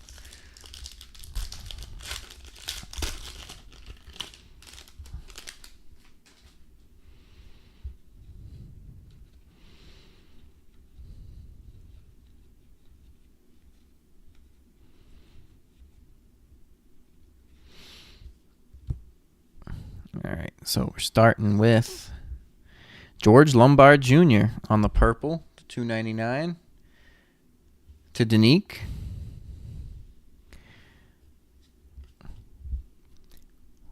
All right, so we're starting with George Lombard Jr. on the purple to 299 to Danique.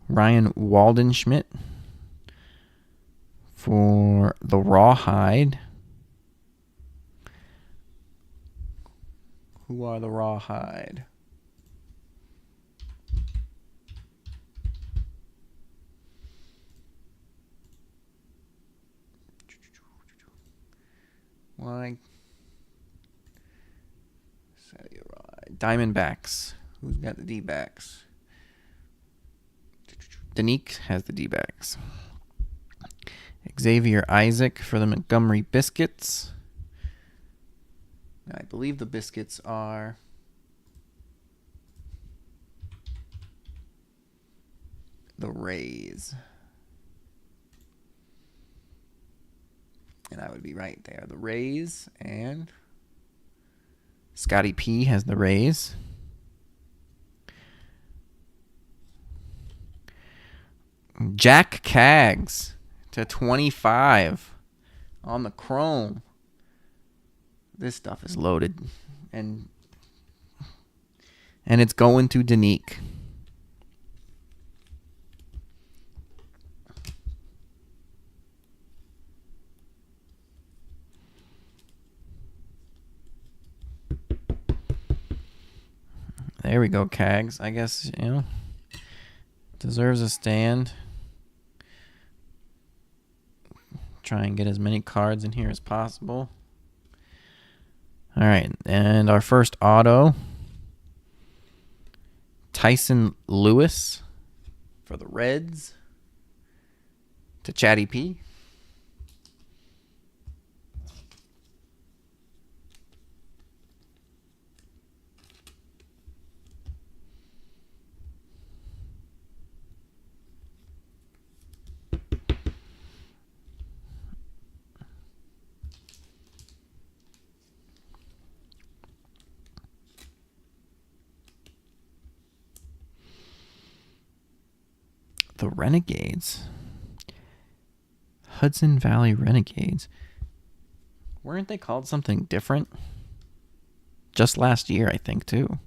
Ryan Waldenschmidt for the Rawhide. Who are the Rawhide? Why? Diamondbacks. Who's got the D-backs? Danique has the D-backs. Xavier Isaac for the Montgomery Biscuits. I believe the Biscuits are the Rays. And I would be right there. The Rays, and Scotty P has the Rays. Jack Kaggs to 25 on the chrome. This stuff is loaded. And it's going to Danique. There we go, Cags. I guess, deserves a stand. Try and get as many cards in here as possible. All right, and our first auto, Tyson Lewis for the Reds to Chatty P. The Renegades. Hudson Valley Renegades. Weren't they called something different? Just last year, I think, too.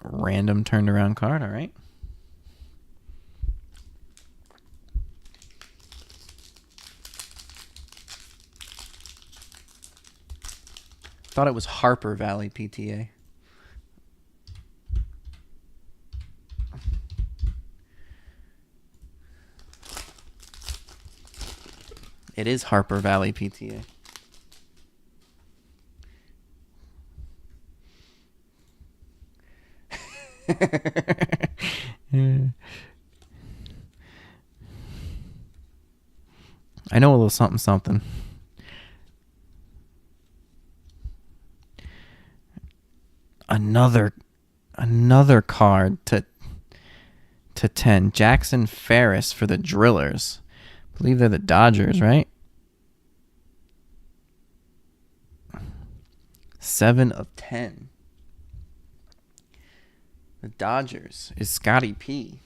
Random turned around card, all right. Thought it was Harper Valley PTA. It is Harper Valley PTA. I know a little something something. Another card to 10. Jackson Ferris for the Drillers. I believe they're the Dodgers, right? 7 of 10. The Dodgers is Scotty P.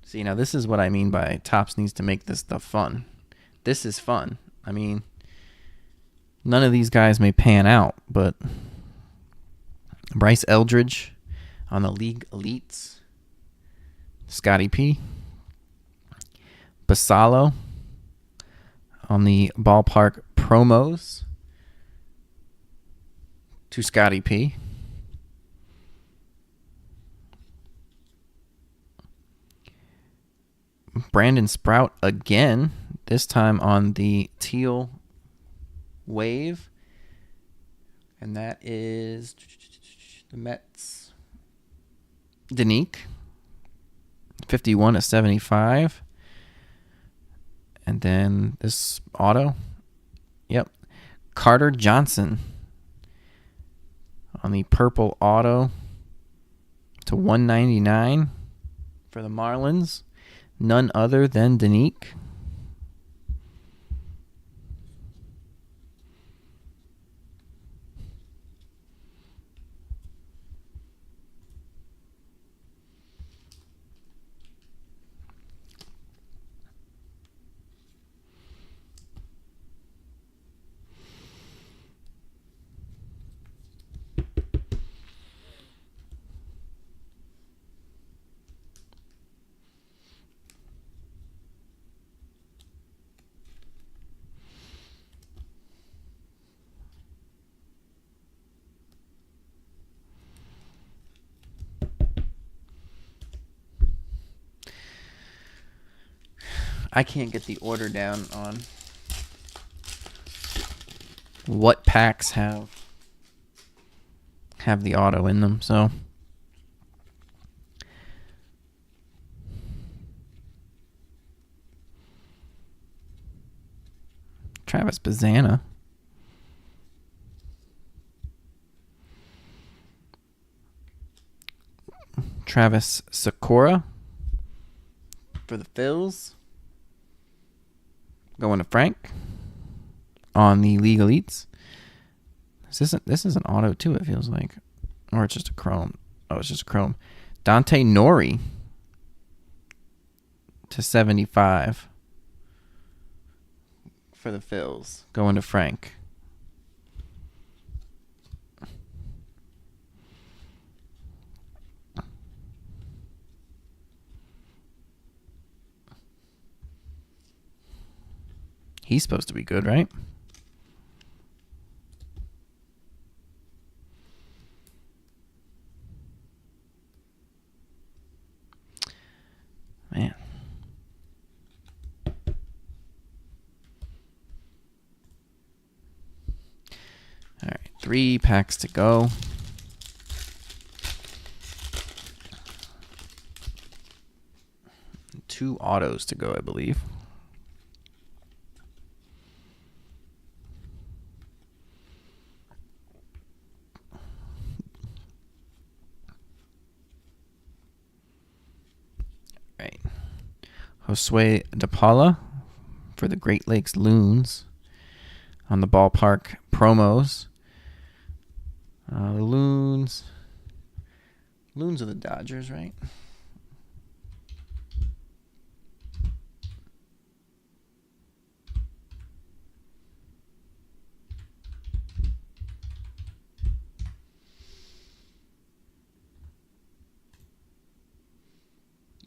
See, now this is what I mean by Topps needs to make this stuff fun. This is fun. I mean, none of these guys may pan out, but Bryce Eldridge on the League Elites. Scotty P. Basalo on the Ballpark Promos to Scotty P. Brandon Sprout again, this time on the Teal Wave. And that is the Mets. Danique. 51 of 75. And then this auto. Yep. Carter Johnson on the purple auto to 199 for the Marlins. None other than Danique. I can't get the order down on what packs have the auto in them, so Travis Bazzana. Travis Sakura for the Phils. Going to Frank on the League Elites. This is an auto too, it feels like. Or it's just a chrome. Oh, it's just a chrome. Dante Nori to 75 for the Phils. Going to Frank. He's supposed to be good, right? Man. All right, 3 packs to go. Two autos to go, I believe. Right. Josue De Paula for the Great Lakes Loons on the ballpark promos. The Loons are the Dodgers, right?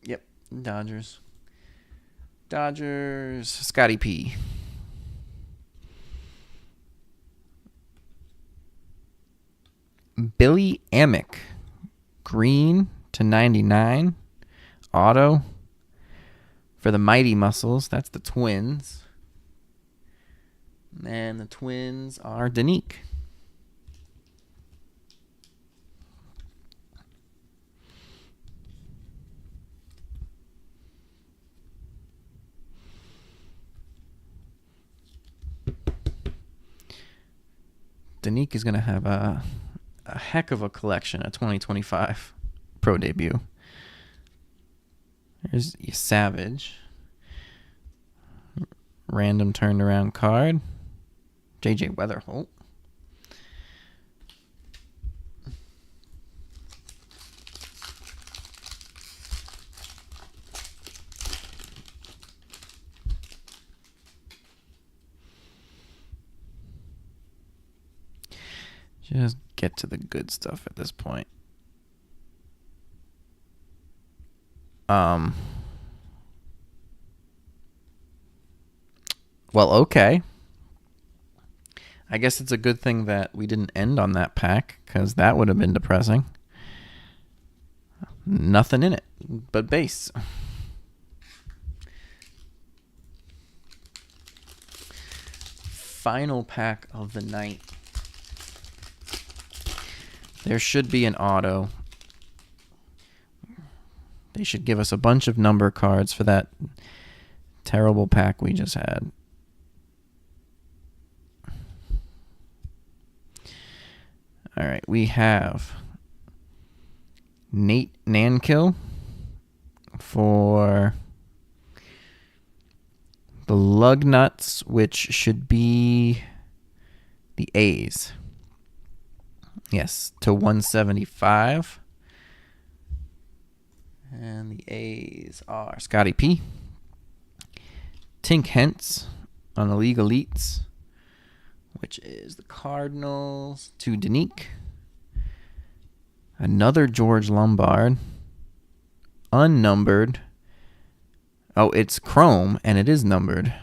Yep, Dodgers. Scotty P. Billy Amick, green to 99, auto for the Mighty Muscles. That's the Twins. And the Twins are Danique. Danique is going to have a heck of a collection, a 2025 pro debut. There's Savage. Random turned around card. JJ Weatherholt. Just get to the good stuff at this point. Well, okay. I guess it's a good thing that we didn't end on that pack, because that would have been depressing. Nothing in it but base. Final pack of the night. There should be an auto. They should give us a bunch of number cards for that terrible pack we just had. All right, we have Nate Nankill for the Lugnuts, which should be the A's. Yes, to 175. And the A's are Scotty P. Tink Hentz on the League Elites, which is the Cardinals, to Danique. Another George Lombard. Unnumbered. Oh, it's chrome, and it is numbered.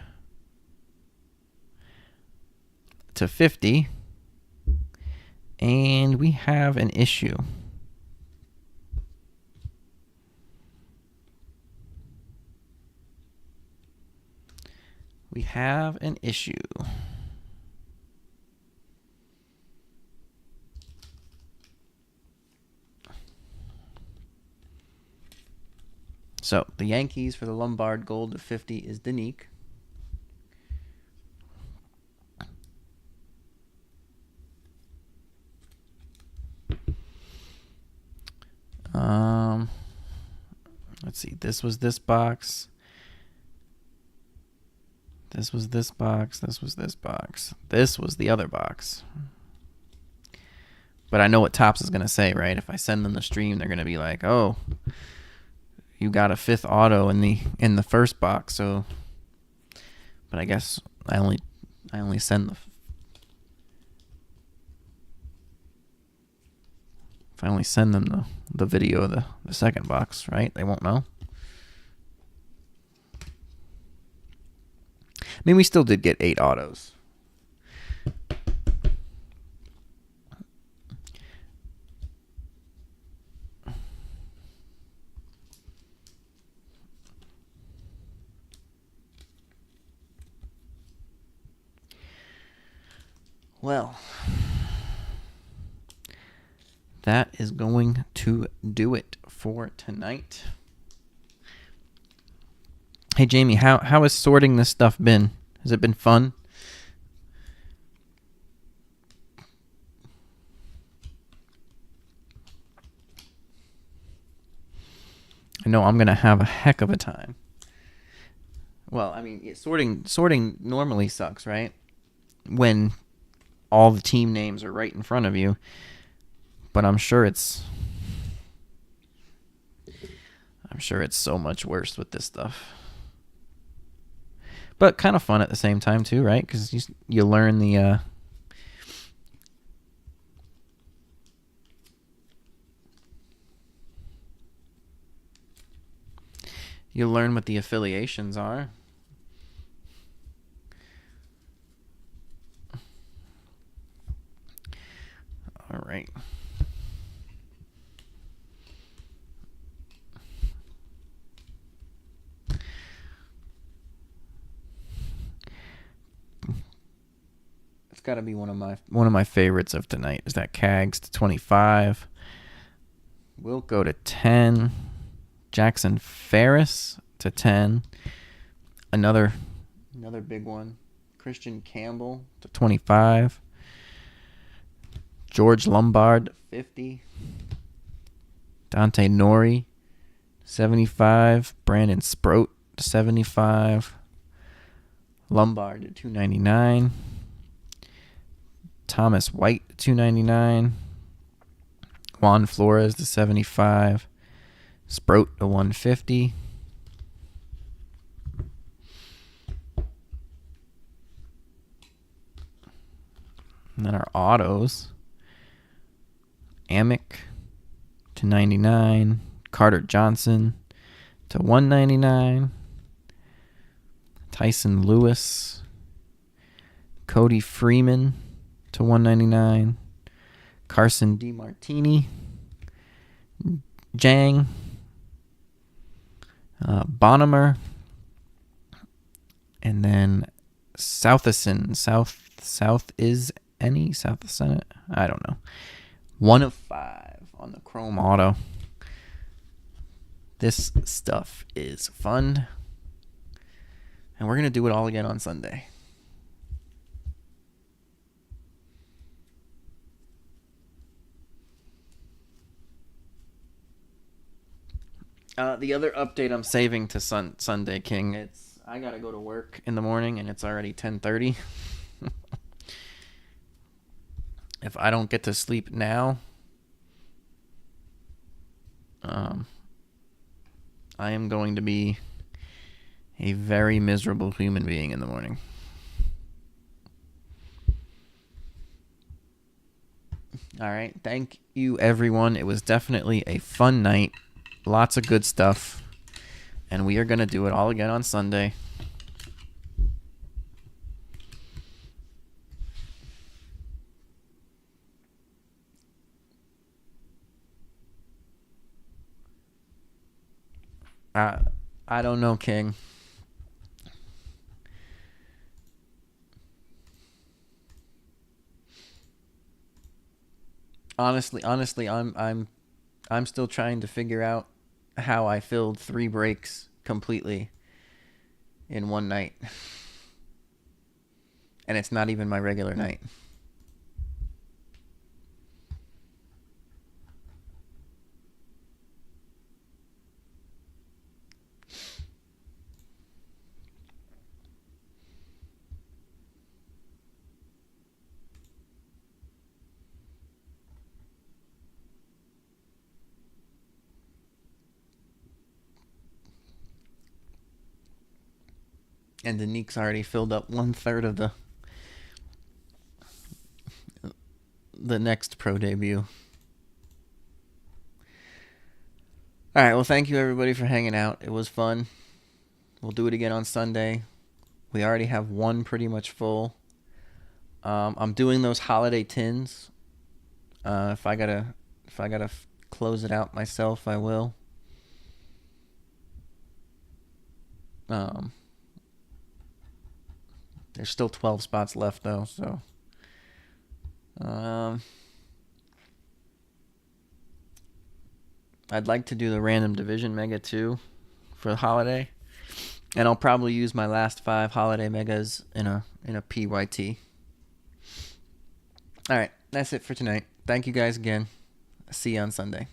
To 50. And we have an issue. We have an issue. So, the Yankees for the Lombard Gold to 50 is Danique. Let's see. This was this box. This was this box. This was this box. This was the other box. But I know what Topps is going to say, right? If I send them the stream, they're going to be like, "Oh, you got a 5th auto in the first box." So, but I guess I only send the if I only send them the video of the second box, right? They won't know. I mean, we still did get 8 autos. Well, that is going to do it for tonight. Hey, Jamie, how has sorting this stuff been? Has it been fun? I know I'm going to have a heck of a time. Well, I mean, sorting normally sucks, right? When all the team names are right in front of you. But I'm sure it's so much worse with this stuff. But kind of fun at the same time too, right? Because you learn the you learn what the affiliations are. All right. It's got to be one of my favorites of tonight. Is that Cags to 25? We'll go to 10. Jackson Ferris to 10. Another big one. Christian Campbell to 25. George Lombard, 50. Dante Nori, 75. Brandon Sproat, 75. Lombard to 299. Thomas White, 299. Juan Flores to 75. Sproat to 150. And then our autos. Amick to 99. Carter Johnson to 199. Tyson Lewis. Cody Freeman to 199. Carson DeMartini. Jang. Bonham. And then Southison. South is any? South Senate? I don't know. 1 of 5 on the Chrome Auto. This stuff is fun. And we're going to do it all again on Sunday. The other update I'm saving to Sunday, King. I got to go to work in the morning, and it's already 10:30. If I don't get to sleep now, I am going to be a very miserable human being in the morning. All right. Thank you, everyone. It was definitely a fun night. Lots of good stuff. And we are going to do it all again on Sunday. I don't know, King. Honestly, I'm still trying to figure out how I filled 3 breaks completely in one night. And it's not even my regular night. And Danique's already filled up 1/3 of the next pro debut. All right, well, thank you everybody for hanging out. It was fun. We'll do it again on Sunday. We already have one pretty much full. I'm doing those holiday tins. If I gotta close it out myself, I will. There's still 12 spots left though, so I'd like to do the random division mega too for the holiday, and I'll probably use my last 5 holiday megas in a PYT. All right, that's it for tonight. Thank you guys again. See you on Sunday.